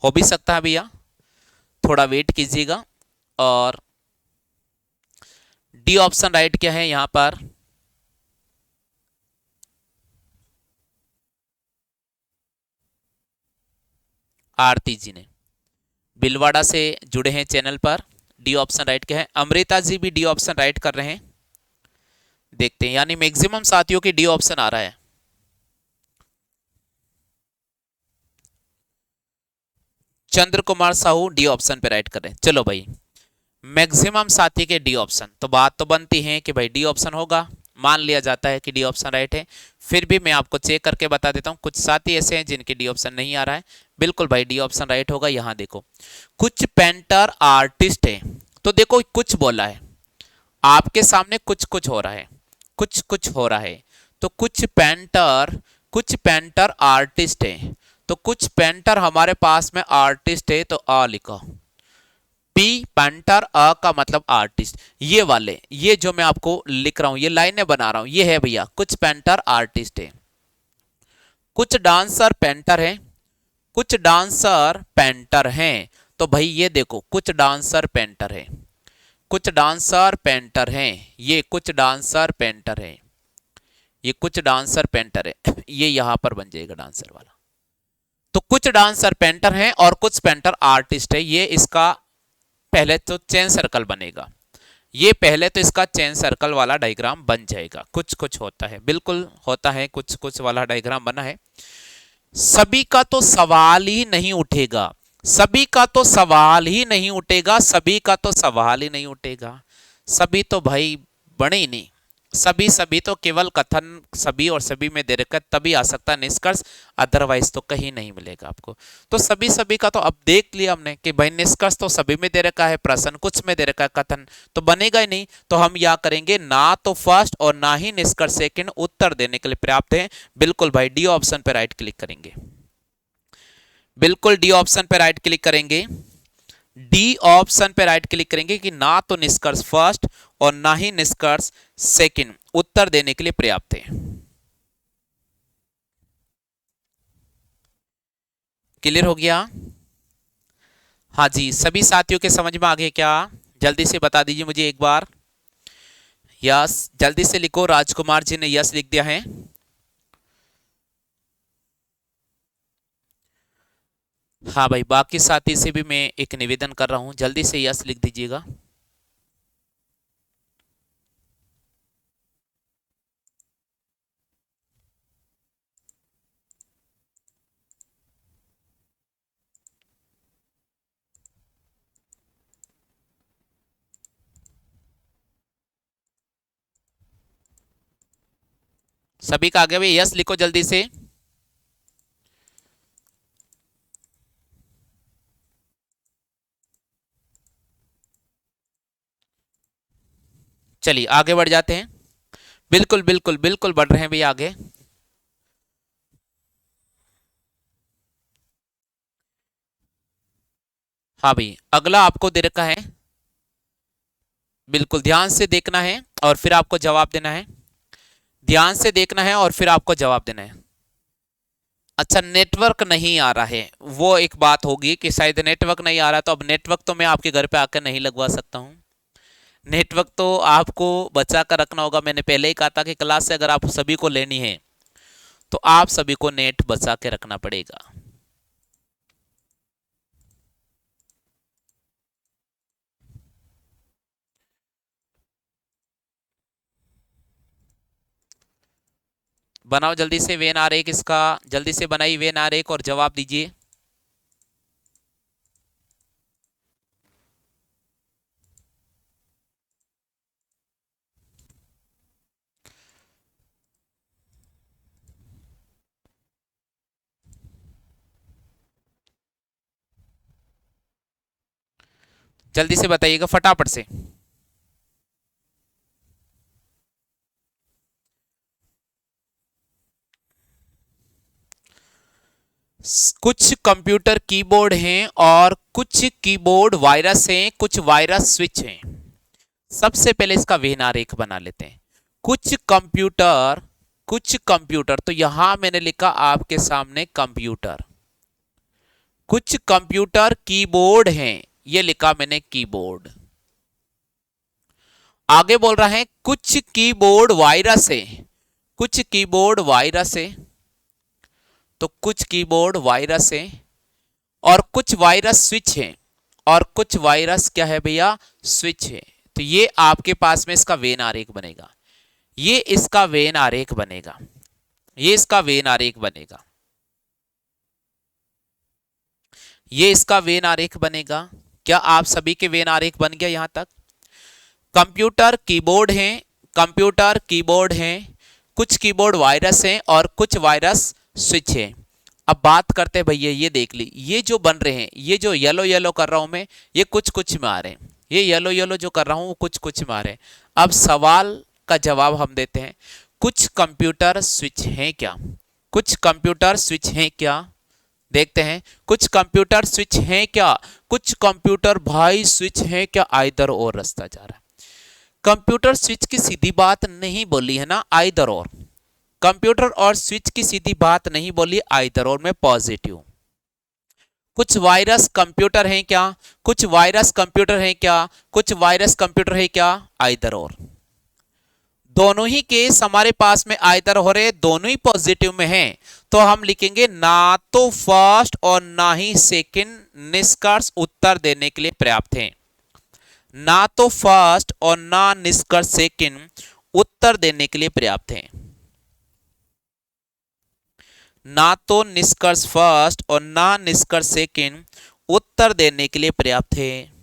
हो भी सकता है भैया, थोड़ा वेट कीजिएगा। और डी ऑप्शन राइट क्या है यहां पर? आरती जी ने बिलवाड़ा से जुड़े हैं चैनल पर। डी ऑप्शन राइट क्या है? अमृता जी भी डी ऑप्शन राइट कर रहे हैं। देखते हैं, यानी मैक्सिमम साथियों की डी ऑप्शन आ रहा है। चंद्र कुमार साहू डी ऑप्शन पे राइट कर रहे हैं। चलो भाई, मैक्सिमम साथी के डी ऑप्शन, तो बात तो बनती है कि भाई डी ऑप्शन होगा, मान लिया जाता है कि डी ऑप्शन राइट है। फिर भी मैं आपको चेक करके बता देता हूं, कुछ साथी ऐसे हैं जिनके डी ऑप्शन नहीं आ रहा है। बिल्कुल भाई, डी ऑप्शन राइट होगा। यहां देखो, कुछ पेंटर आर्टिस्ट है, तो देखो कुछ बोला है, आपके सामने कुछ कुछ हो रहा है, कुछ कुछ हो रहा है। तो कुछ पेंटर आर्टिस्ट है, तो कुछ पेंटर हमारे पास में आर्टिस्ट है, तो आ लिखा। पी पेंटर, अ का मतलब आर्टिस्ट। ये वाले, ये जो मैं आपको लिख रहा हूं, ये लाइनें बना रहा हूं, ये है भैया कुछ पेंटर आर्टिस्ट है। कुछ डांसर पेंटर है, कुछ डांसर पेंटर हैं। तो भाई ये देखो, कुछ डांसर पेंटर है, कुछ डांसर पेंटर हैं, ये कुछ डांसर पेंटर है, ये कुछ डांसर पेंटर है। ये यहां पर बन जाएगा डांसर वाला। तो कुछ डांसर पेंटर हैं और कुछ पेंटर आर्टिस्ट है। ये इसका पहले तो चेन सर्कल बनेगा, ये पहले तो इसका चेन सर्कल वाला डायग्राम बन जाएगा। कुछ कुछ होता है, बिल्कुल होता है, कुछ कुछ वाला डायग्राम बना है। सभी का तो सवाल ही नहीं उठेगा, सभी का तो सवाल ही नहीं उठेगा, सभी का तो सवाल ही नहीं उठेगा। सभी तो भाई बने ही नहीं। सभी सभी तो केवल कथन सभी और सभी में दे रखा है, तभी आ सकता है निष्कर्ष, अदरवाइज तो कहीं नहीं मिलेगा आपको। तो सभी सभी का तो अब देख लिया हमने कि भाई निष्कर्ष तो सभी में दे रखा है, प्रश्न कुछ में दे रखा है, कथन तो बनेगा ही नहीं। तो हम या करेंगे ना तो फर्स्ट और ना ही निष्कर्ष सेकंड उत्तर देने के लिए पर्याप्त है। बिल्कुल भाई, डी ऑप्शन पे राइट क्लिक करेंगे, बिल्कुल डी ऑप्शन पे राइट क्लिक करेंगे, डी ऑप्शन पे राइट क्लिक करेंगे कि ना तो निष्कर्ष फर्स्ट और ना ही निष्कर्ष सेकंड उत्तर देने के लिए पर्याप्त है। क्लियर हो गया? हाँ जी, सभी साथियों के समझ में आ गए क्या? जल्दी से बता दीजिए मुझे एक बार। यस, जल्दी से लिखो। राजकुमार जी ने यस लिख दिया है। हाँ भाई, बाकी साथी से भी मैं एक निवेदन कर रहा हूं, जल्दी से यस लिख दीजिएगा। सभी का आ गया भाई, यस लिखो जल्दी से। चलिए आगे बढ़ जाते हैं। बिल्कुल बिल्कुल बिल्कुल बढ़ रहे हैं भैया आगे। हाँ भाई, अगला आपको दे रखा है, बिल्कुल ध्यान से देखना है और फिर आपको जवाब देना है। ध्यान से देखना है और फिर आपको जवाब देना है। अच्छा, नेटवर्क नहीं आ रहा है, वो एक बात होगी कि शायद नेटवर्क नहीं आ रहा, तो अब नेटवर्क तो मैं आपके घर पे आकर नहीं लगवा सकता हूँ। नेटवर्क तो आपको बचा कर रखना होगा। मैंने पहले ही कहा था कि क्लास से अगर आप सभी को लेनी है तो आप सभी को नेट बचा के रखना पड़ेगा। बनाओ जल्दी से वेन आरेख इसका, जल्दी से बनाइए वेन आरेख और जवाब दीजिए। जल्दी से बताइएगा फटाफट से। कुछ कंप्यूटर कीबोर्ड हैं और कुछ कीबोर्ड वायरस हैं, कुछ वायरस स्विच हैं। सबसे पहले इसका वेन आरेख बना लेते हैं। कुछ कंप्यूटर, तो यहां मैंने लिखा आपके सामने कंप्यूटर। कुछ कंप्यूटर कीबोर्ड हैं, ये लिखा मैंने कीबोर्ड। आगे बोल रहा है कुछ कीबोर्ड वायरस है, कुछ कीबोर्ड वायरस है, तो कुछ कीबोर्ड वायरस है, और कुछ वायरस स्विच है, और कुछ वायरस क्या है भैया, स्विच है। तो ये आपके पास में इसका वेन आरेख बनेगा, ये इसका वेन आरेख बनेगा, ये इसका वेन आरेख बनेगा, ये इसका वेन आरेख बनेगा। क्या आप सभी के वेन आरेख बन गया यहां तक? कंप्यूटर कीबोर्ड हैं, कंप्यूटर कीबोर्ड हैं, कुछ कीबोर्ड वायरस हैं और कुछ वायरस स्विच है। अब बात करते हैं भैया, ये देख ली, ये जो बन रहे हैं, ये जो येलो येलो कर रहा हूं मैं, ये कुछ कुछ में आ रहे हैं, ये येलो येलो जो कर रहा हूं वो कुछ कुछ में आ रहे हैं। अब सवाल का जवाब हम देते हैं, कुछ कंप्यूटर स्विच हैं क्या? कुछ कंप्यूटर स्विच हैं क्या? देखते हैं, कुछ कंप्यूटर स्विच हैं क्या? कुछ कंप्यूटर भाई स्विच हैं क्या? आइदर और रास्ता जा रहा है। कंप्यूटर स्विच की सीधी बात नहीं बोली है ना, आइदर और। कंप्यूटर और स्विच की सीधी बात नहीं बोली, आइदर और में पॉजिटिव। कुछ वायरस कंप्यूटर हैं क्या? कुछ वायरस कंप्यूटर हैं क्या? कुछ वायरस कंप्यूटर है क्या? आइदर और। दोनों ही केस हमारे पास में आइदर हो रहे, दोनों ही पॉजिटिव में हैं, तो हम लिखेंगे ना तो फर्स्ट और ना ही सेकंड निष्कर्ष उत्तर देने के लिए पर्याप्त हैं। ना तो फर्स्ट और ना निष्कर्ष सेकंड उत्तर देने के लिए पर्याप्त हैं। ना तो निष्कर्ष फर्स्ट और ना निष्कर्ष सेकंड उत्तर देने के लिए पर्याप्त है।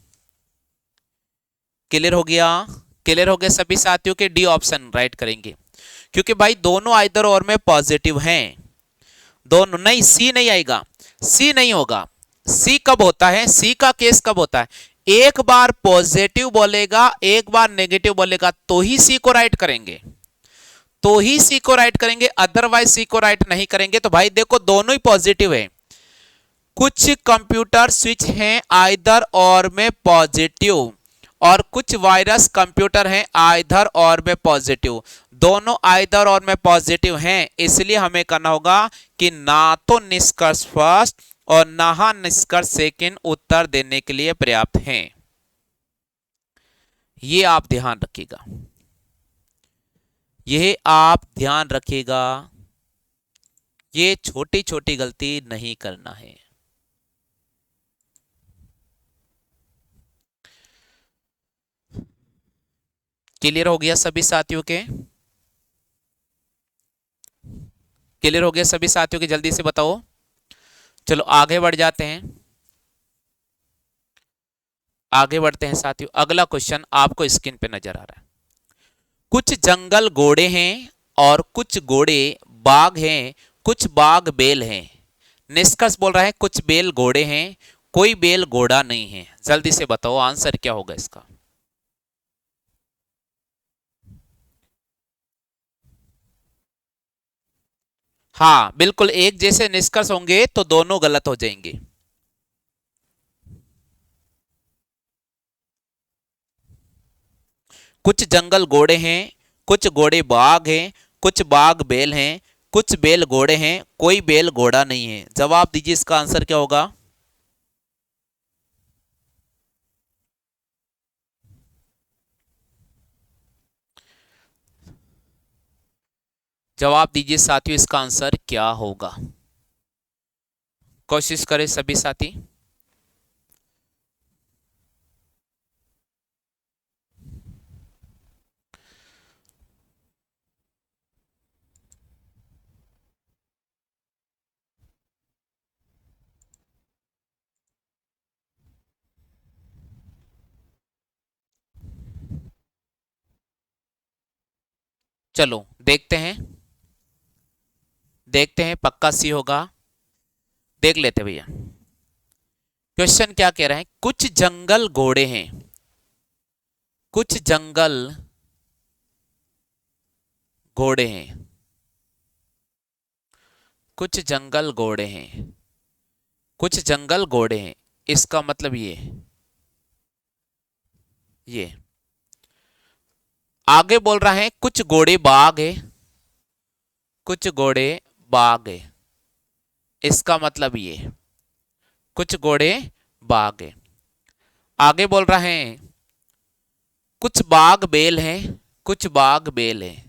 क्लियर हो गया? क्लियर हो गया सभी साथियों के? डी ऑप्शन राइट करेंगे, क्योंकि भाई दोनों आइदर और में पॉजिटिव हैं। दोनों नहीं, सी नहीं आएगा, सी नहीं होगा। सी कब होता है? सी का केस कब होता है? एक बार पॉजिटिव बोलेगा, एक बार नेगेटिव बोलेगा, तो ही सी को राइट करेंगे, तो ही सी को राइट करेंगे, अदरवाइज सी को राइट नहीं करेंगे। तो भाई देखो दोनों ही पॉजिटिव है। कुछ कंप्यूटर स्विच हैं आइदर और में पॉजिटिव, और कुछ वायरस कंप्यूटर हैं आइदर और में पॉजिटिव। दोनों आइदर और में पॉजिटिव हैं, इसलिए हमें करना होगा कि ना तो निष्कर्ष फर्स्ट और ना निष्कर्ष सेकंड उत्तर देने के लिए पर्याप्त हैं। ये आप ध्यान रखिएगा, यह आप ध्यान रखिएगा, ये छोटी छोटी गलती नहीं करना है। क्लियर हो गया सभी साथियों के? क्लियर हो गया सभी साथियों के? जल्दी से बताओ। चलो आगे बढ़ जाते हैं, आगे बढ़ते हैं साथियों। अगला क्वेश्चन आपको स्क्रीन पे नजर आ रहा है। कुछ जंगल घोड़े हैं और कुछ घोड़े बाघ हैं, कुछ बाघ बैल हैं। निष्कर्ष बोल रहा है कुछ बैल घोड़े हैं, कोई बैल घोड़ा नहीं है। जल्दी से बताओ आंसर क्या होगा इसका? हाँ बिल्कुल, एक जैसे निष्कर्ष होंगे तो दोनों गलत हो जाएंगे। कुछ जंगल घोड़े हैं, कुछ घोड़े बाघ हैं, कुछ बाघ बैल हैं, कुछ बैल घोड़े हैं, कोई बैल घोड़ा नहीं है। जवाब दीजिए, इसका आंसर क्या होगा? जवाब दीजिए साथियों, इसका आंसर क्या होगा? कोशिश करें सभी साथी। चलो देखते हैं, देखते हैं पक्का सी होगा। देख लेते भैया क्वेश्चन क्या कह रहे हैं। कुछ जंगल घोड़े हैं, कुछ जंगल घोड़े हैं, कुछ जंगल घोड़े हैं, कुछ जंगल घोड़े हैं। इसका मतलब ये आगे बोल रहा है कुछ घोड़े बाग है, कुछ घोड़े बाग है, इसका मतलब ये कुछ घोड़े बाग है। आगे बोल रहा है कुछ बाग बेल है, कुछ बाग बेल है,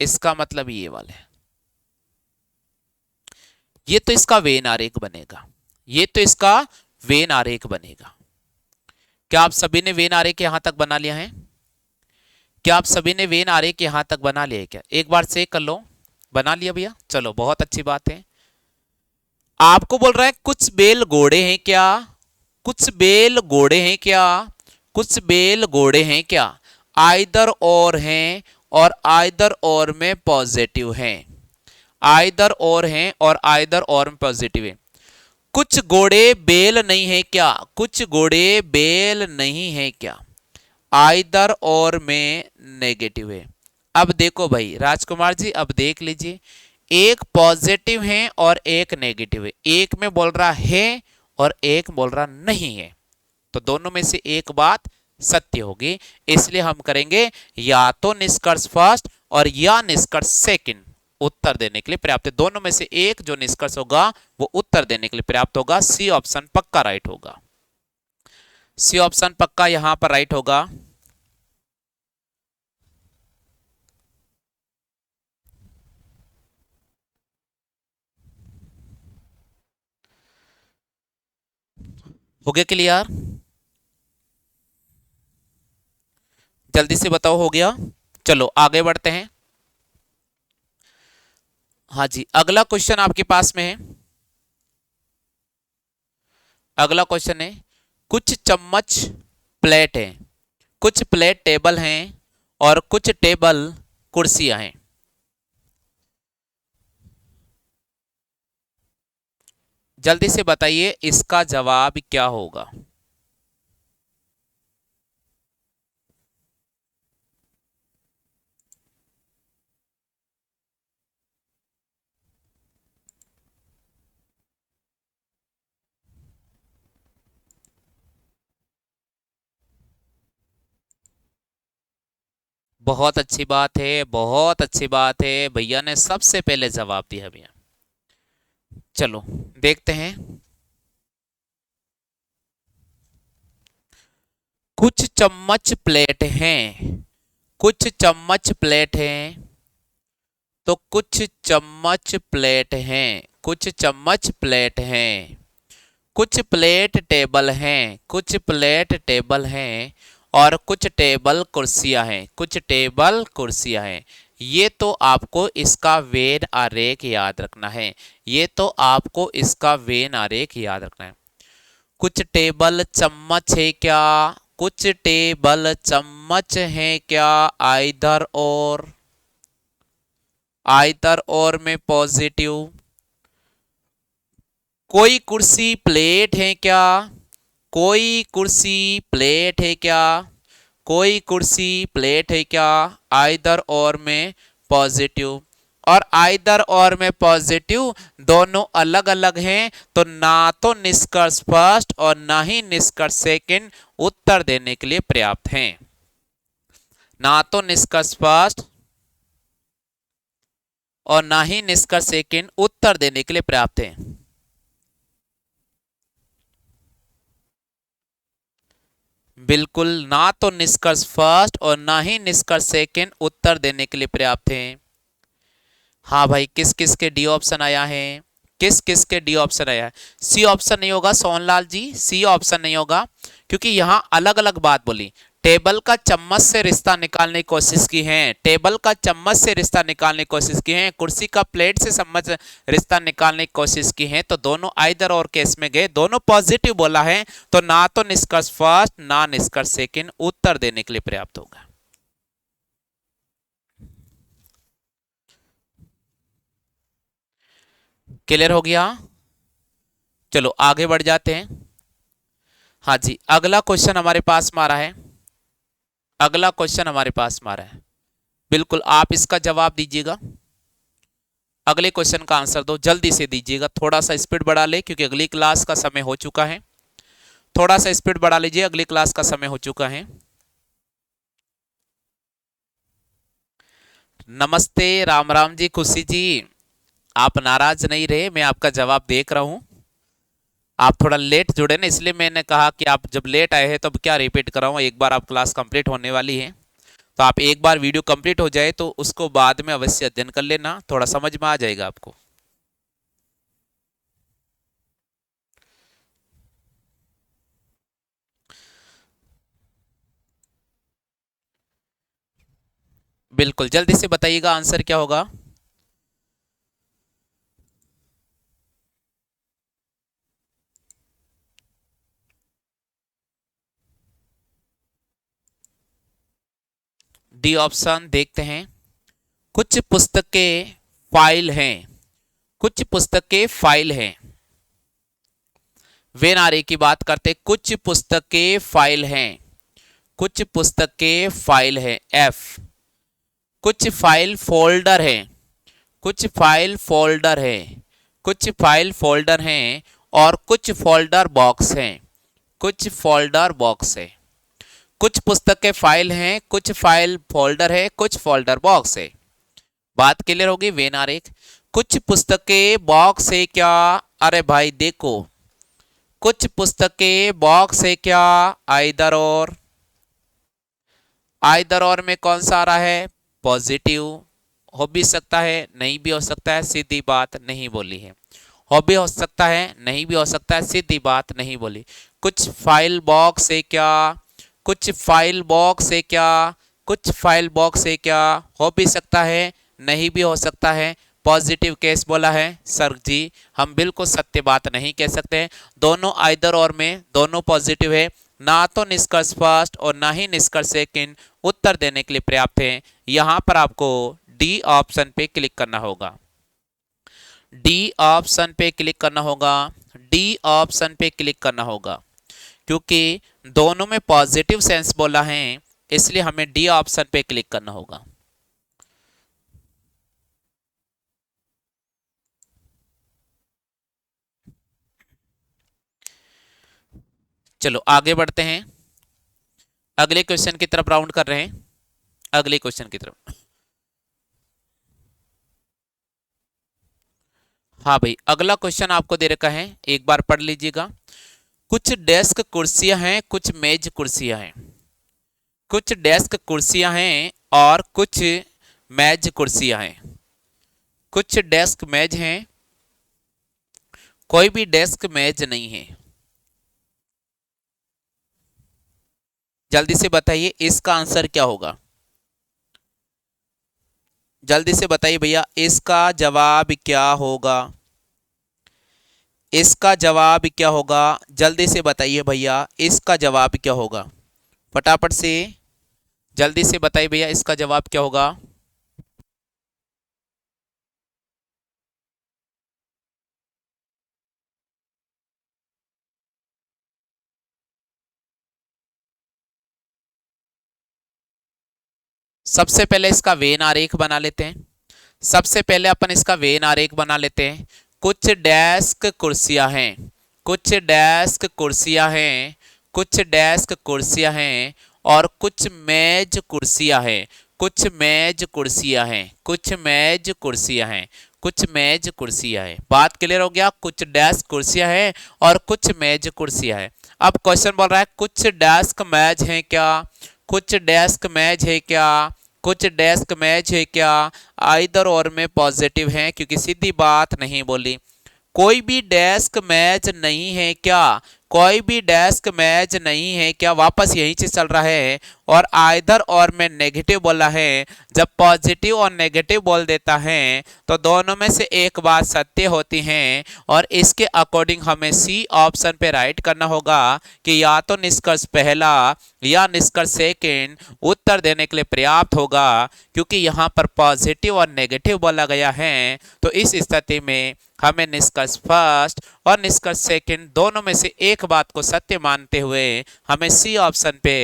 इसका मतलब ये वाला है। ये तो इसका वेन आरेख बनेगा, ये तो इसका वेन आरेख बनेगा। क्या आप सभी ने वेन आरेख यहां तक बना लिया है? क्या आप सभी ने वेन आरेख यहां तक बना लिया है क्या? एक बार चेक कर लो। बना लिया भैया, चलो बहुत अच्छी बात है। आपको बोल रहा है कुछ बेल घोड़े हैं क्या, कुछ बेल घोड़े हैं क्या, कुछ बेल घोड़े हैं क्या, आइदर और हैं और आइदर और में पॉजिटिव हैं, आइदर और हैं और आइदर और में पॉजिटिव है। कुछ घोड़े बेल नहीं है क्या, कुछ घोड़े बेल नहीं है क्या, आइदर और में नेगेटिव है। अब देखो भाई राजकुमार जी, अब देख लीजिए, एक पॉजिटिव है और एक नेगेटिव है, एक में बोल रहा है और एक बोल रहा नहीं है, तो दोनों में से एक बात सत्य होगी। इसलिए हम करेंगे या तो निष्कर्ष फर्स्ट और या निष्कर्ष सेकंड उत्तर देने के लिए पर्याप्त है। दोनों में से एक जो निष्कर्ष होगा वो उत्तर देने के लिए पर्याप्त होगा। सी ऑप्शन पक्का राइट होगा, सी ऑप्शन पक्का यहां पर राइट होगा। हो गया क्लियर? जल्दी से बताओ, हो गया? चलो आगे बढ़ते हैं। हाँ जी, अगला क्वेश्चन आपके पास में है। अगला क्वेश्चन है कुछ चम्मच प्लेट है, कुछ प्लेट टेबल हैं और कुछ टेबल कुर्सियां हैं। जल्दी से बताइए इसका जवाब क्या होगा? बहुत अच्छी बात है, बहुत अच्छी बात है, भैया ने सबसे पहले जवाब दिया भैया। चलो देखते हैं। कुछ चम्मच प्लेट हैं, कुछ चम्मच प्लेट हैं, तो कुछ चम्मच प्लेट हैं, कुछ चम्मच प्लेट हैं, कुछ प्लेट टेबल हैं, कुछ प्लेट टेबल हैं और कुछ टेबल कुर्सियां हैं, कुछ टेबल कुर्सियां हैं। ये तो आपको इसका वेन आरेख याद रखना है, ये तो आपको इसका वेन आरेख याद रखना है। कुछ टेबल चम्मच है क्या, कुछ टेबल चम्मच है क्या, आइदर और, आइदर और में पॉजिटिव। कोई कुर्सी प्लेट है क्या, कोई कुर्सी प्लेट है क्या, कोई कुर्सी प्लेट है क्या, आइदर और में पॉजिटिव। और आइदर और में पॉजिटिव दोनों अलग अलग हैं, तो ना तो निष्कर्ष फर्स्ट और ना ही निष्कर्ष सेकंड उत्तर देने के लिए पर्याप्त हैं। ना तो निष्कर्ष फर्स्ट और ना ही निष्कर्ष सेकंड उत्तर देने के लिए पर्याप्त है। बिल्कुल, ना तो निष्कर्ष फर्स्ट और ना ही निष्कर्ष सेकंड उत्तर देने के लिए पर्याप्त है। हाँ भाई, किस किस के डी ऑप्शन आया है? किस किस के डी ऑप्शन आया है? सी ऑप्शन नहीं होगा सोनलाल जी, सी ऑप्शन नहीं होगा, क्योंकि यहां अलग अलग बात बोली। टेबल का चम्मच से रिश्ता निकालने की कोशिश की है, टेबल का चम्मच से रिश्ता निकालने की कोशिश की है, कुर्सी का प्लेट से चम्मच रिश्ता निकालने की कोशिश की है, तो दोनों आइदर और केस में गए, दोनों पॉजिटिव बोला है, तो ना तो निष्कर्ष फर्स्ट ना निष्कर्ष सेकंड उत्तर देने के लिए पर्याप्त होगा। क्लियर हो गया? चलो आगे बढ़ जाते हैं। हाँ जी, अगला क्वेश्चन हमारे पास में आ रहा है, अगला क्वेश्चन हमारे पास में आ रहा है। बिल्कुल आप इसका जवाब दीजिएगा, अगले क्वेश्चन का आंसर दो, जल्दी से दीजिएगा, थोड़ा सा स्पीड बढ़ा ले क्योंकि अगली क्लास का समय हो चुका है। थोड़ा सा स्पीड बढ़ा लीजिए, अगली क्लास का समय हो चुका है। नमस्ते, राम राम जी, खुशी जी। आप नाराज नहीं रहे, मैं आपका जवाब देख रहा हूँ। आप थोड़ा लेट जुड़े ना, इसलिए मैंने कहा कि आप जब लेट आए हैं तो अब क्या रिपीट कर रहा हूँ। एक बार आप क्लास कंप्लीट होने वाली है, तो आप एक बार वीडियो कंप्लीट हो जाए तो उसको बाद में अवश्य अध्ययन कर लेना, थोड़ा समझ में आ जाएगा आपको। बिल्कुल, जल्दी से बताइएगा आंसर क्या होगा। डी ऑप्शन देखते हैं। कुछ पुस्तकें फाइल हैं, कुछ पुस्तकें फाइल हैं। वे नारे की बात करते, कुछ पुस्तकें फाइल हैं, कुछ पुस्तकें फाइल है। एफ। कुछ फाइल फोल्डर है, कुछ फाइल फोल्डर है, कुछ फाइल फोल्डर हैं और कुछ फोल्डर बॉक्स हैं, कुछ फोल्डर बॉक्स है। कुछ पुस्तकें फाइल हैं, कुछ फाइल फोल्डर है, कुछ फोल्डर बॉक्स है। बात क्लियर होगी। वेन आरेख। कुछ पुस्तकें बॉक्स है क्या? अरे भाई देखो, कुछ पुस्तकें बॉक्स है क्या? आइदर और। आइदर और में कौन सा आ रहा है? पॉजिटिव। हो भी सकता है, नहीं भी हो सकता है, सीधी बात नहीं बोली है। हो भी हो सकता है, नहीं भी हो सकता है, सीधी बात नहीं बोली। कुछ फाइल बॉक्स है क्या? कुछ फाइल बॉक्स है क्या? कुछ फाइल बॉक्स है क्या? हो भी सकता है, नहीं भी हो सकता है, पॉजिटिव केस बोला है। सर जी, हम बिल्कुल सत्य बात नहीं कह सकते। दोनों आइदर और में दोनों पॉजिटिव है। ना तो निष्कर्ष फर्स्ट और ना ही निष्कर्ष सेकंड उत्तर देने के लिए पर्याप्त है। यहां पर आपको डी ऑप्शन पे क्लिक करना होगा। डी ऑप्शन पे क्लिक करना होगा। डी ऑप्शन पे क्लिक करना होगा, क्योंकि दोनों में पॉजिटिव सेंस बोला है, इसलिए हमें डी ऑप्शन पे क्लिक करना होगा। चलो आगे बढ़ते हैं, अगले क्वेश्चन की तरफ राउंड कर रहे हैं। अगले क्वेश्चन की तरफ। हाँ भाई, अगला क्वेश्चन आपको दे रखा है, एक बार पढ़ लीजिएगा। कुछ डेस्क कुर्सियां हैं, कुछ मेज कुर्सियां हैं। कुछ डेस्क कुर्सियां हैं और कुछ मेज कुर्सियां हैं। कुछ डेस्क मेज हैं, कोई भी डेस्क मेज नहीं है। जल्दी से बताइए इसका आंसर क्या होगा। जल्दी से बताइए भैया, इसका जवाब क्या होगा। इसका जवाब क्या होगा? जल्दी से बताइए भैया, इसका जवाब क्या होगा। फटाफट से जल्दी से बताइए भैया, इसका जवाब क्या होगा। सबसे पहले इसका वेन आरेख बना लेते हैं। सबसे पहले अपन इसका वेन आरेख बना लेते हैं। कुछ डेस्क कुर्सियां हैं, कुछ डेस्क कुर्सियां हैं, कुछ डेस्क कुर्सियां हैं और कुछ मेज कुर्सियां हैं। कुछ मेज कुर्सियां हैं, कुछ मेज कुर्सियां हैं, कुछ मेज कुर्सियां हैं। बात क्लियर हो गया। कुछ डेस्क कुर्सियां हैं और कुछ मेज कुर्सियां हैं। अब क्वेश्चन बोल रहा है, कुछ डेस्क मेज हैं क्या? कुछ डेस्क मेज है क्या? कुछ डेस्क मैच है क्या? आइदर और में पॉजिटिव है, क्योंकि सीधी बात नहीं बोली। कोई भी डेस्क मैच नहीं है क्या? कोई भी डेस्क मैच नहीं है क्या? वापस यही चीज चल रहा है। और आइदर और में नेगेटिव बोला है। जब पॉजिटिव और नेगेटिव बोल देता है तो दोनों में से एक बात सत्य होती है, और इसके अकॉर्डिंग हमें सी ऑप्शन पे राइट करना होगा कि या तो निष्कर्ष पहला या निष्कर्ष सेकंड उत्तर देने के लिए पर्याप्त होगा, क्योंकि यहाँ पर पॉजिटिव और नेगेटिव बोला गया है। तो इस स्थिति में हमें निष्कर्ष फर्स्ट और निष्कर्ष सेकंड दोनों में से एक बात को सत्य मानते हुए हमें सी ऑप्शन पे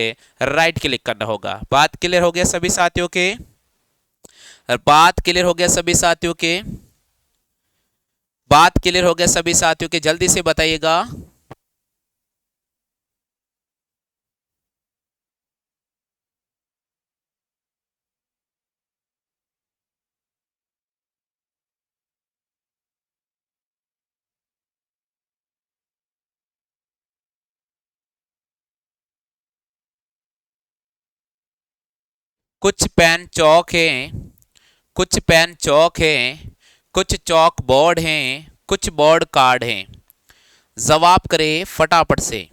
राइट क्लिक करना होगा। बात क्लियर हो गया सभी साथियों के? बात क्लियर हो गया सभी साथियों के? बात क्लियर हो गया सभी साथियों के? जल्दी से बताइएगा। कुछ पेन चौक हैं, कुछ पेन चौक हैं, कुछ चौक बोर्ड हैं, कुछ बोर्ड कार्ड हैं। जवाब करें फटाफट से।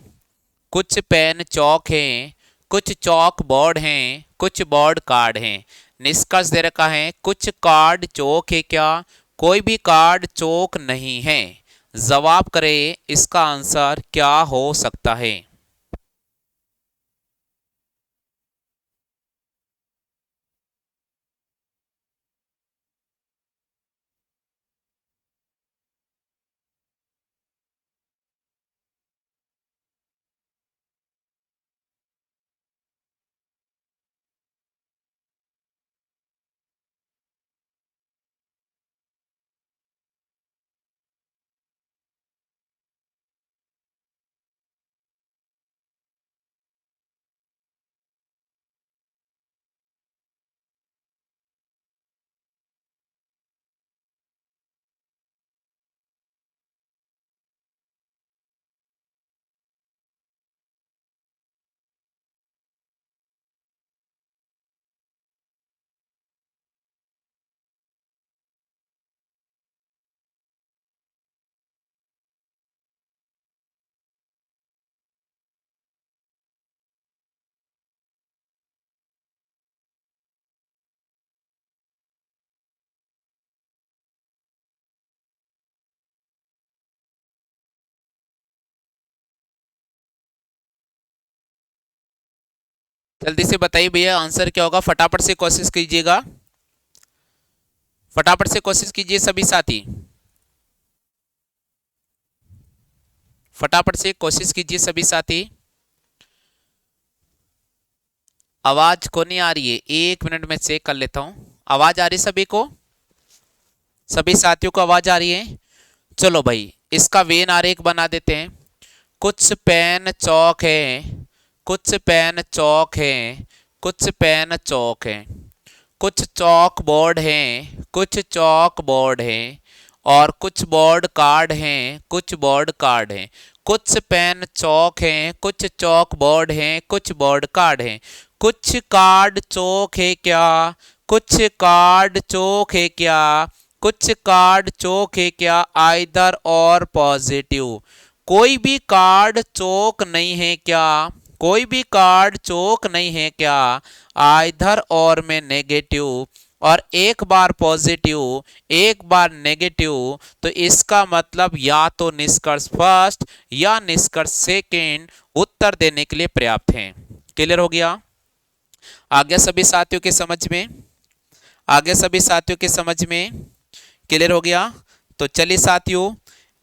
कुछ पेन चौक हैं, कुछ चौक बोर्ड हैं, कुछ बोर्ड कार्ड हैं। निष्कर्ष दे रखा है कुछ कार्ड चौक है क्या? कोई भी कार्ड चौक नहीं है। जवाब करें इसका आंसर क्या हो सकता है? जल्दी से बताइए भैया आंसर क्या होगा, फटाफट से कोशिश कीजिएगा, फटाफट से कोशिश कीजिए सभी साथी, फटाफट से कोशिश कीजिए सभी साथी। आवाज को नहीं आ रही है, 1 मिनट में चेक कर लेता हूं। आवाज आ रही सभी को? सभी साथियों को आवाज आ रही है? चलो भाई इसका वेन आरेख बना देते हैं। कुछ पेन चौक है, कुछ पेन चौक है, कुछ पेन चौक है, कुछ चौक बोर्ड हैं, कुछ चौक बोर्ड हैं, और कुछ बोर्ड कार्ड हैं, कुछ बोर्ड कार्ड हैं। कुछ पेन चौक हैं, कुछ चौक बोर्ड हैं, कुछ बोर्ड कार्ड हैं। कुछ कार्ड चौक है क्या? कुछ कार्ड चौक है क्या? कुछ कार्ड चौक है क्या? आइदर और पॉजिटिव। कोई भी कार्ड चौक नहीं है क्या? कोई भी कार्ड चौक नहीं है क्या? आइदर और में नेगेटिव, और एक बार पॉजिटिव एक बार नेगेटिव, तो इसका मतलब या तो निष्कर्ष फर्स्ट या निष्कर्ष सेकंड उत्तर देने के लिए पर्याप्त है। क्लियर हो गया? आ गया सभी साथियों के समझ में? आ गया सभी साथियों के समझ में? क्लियर हो गया? तो चलिए साथियों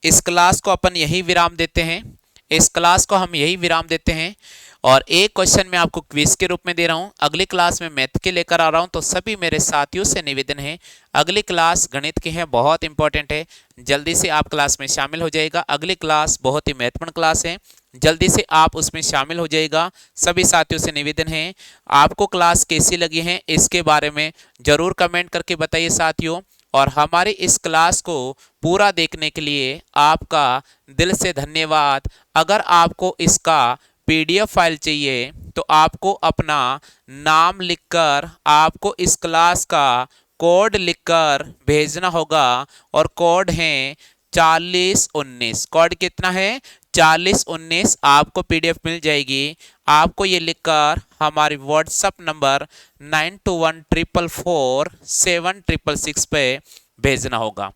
इस क्लास को अपन यही विराम देते हैं, इस क्लास को हम यही विराम देते हैं। और एक क्वेश्चन मैं आपको क्विज के रूप में दे रहा हूं, अगली क्लास में मैथ के लेकर आ रहा हूं। तो सभी मेरे साथियों से निवेदन है अगली क्लास गणित की है, बहुत इंपॉर्टेंट है, जल्दी से आप क्लास में शामिल हो जाएगा। अगली क्लास बहुत ही महत्वपूर्ण क्लास है, जल्दी से आप उसमें शामिल हो जाएगा। सभी साथियों से निवेदन है आपको क्लास कैसी लगी है इसके बारे में जरूर कमेंट करके बताइए साथियों। और हमारे इस क्लास को पूरा देखने के लिए आपका दिल से धन्यवाद। अगर आपको इसका पीडीएफ फाइल चाहिए तो आपको अपना नाम लिखकर आपको इस क्लास का कोड लिखकर भेजना होगा, और कोड है 4019। कोड कितना है? 4019। आपको पीडीएफ मिल जाएगी। आपको ये लिखकर हमारे व्हाट्सएप नंबर 9214447666 पे भेजना होगा।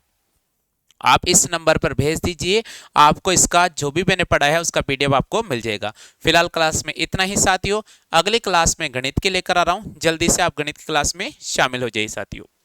आप इस नंबर पर भेज दीजिए, आपको इसका जो भी मैंने पढ़ा है उसका पीडीएफ आपको मिल जाएगा। फिलहाल क्लास में इतना ही साथियों, अगली क्लास में गणित के लेकर आ रहा हूं, जल्दी से आप गणित की क्लास में शामिल हो जाइए साथियों।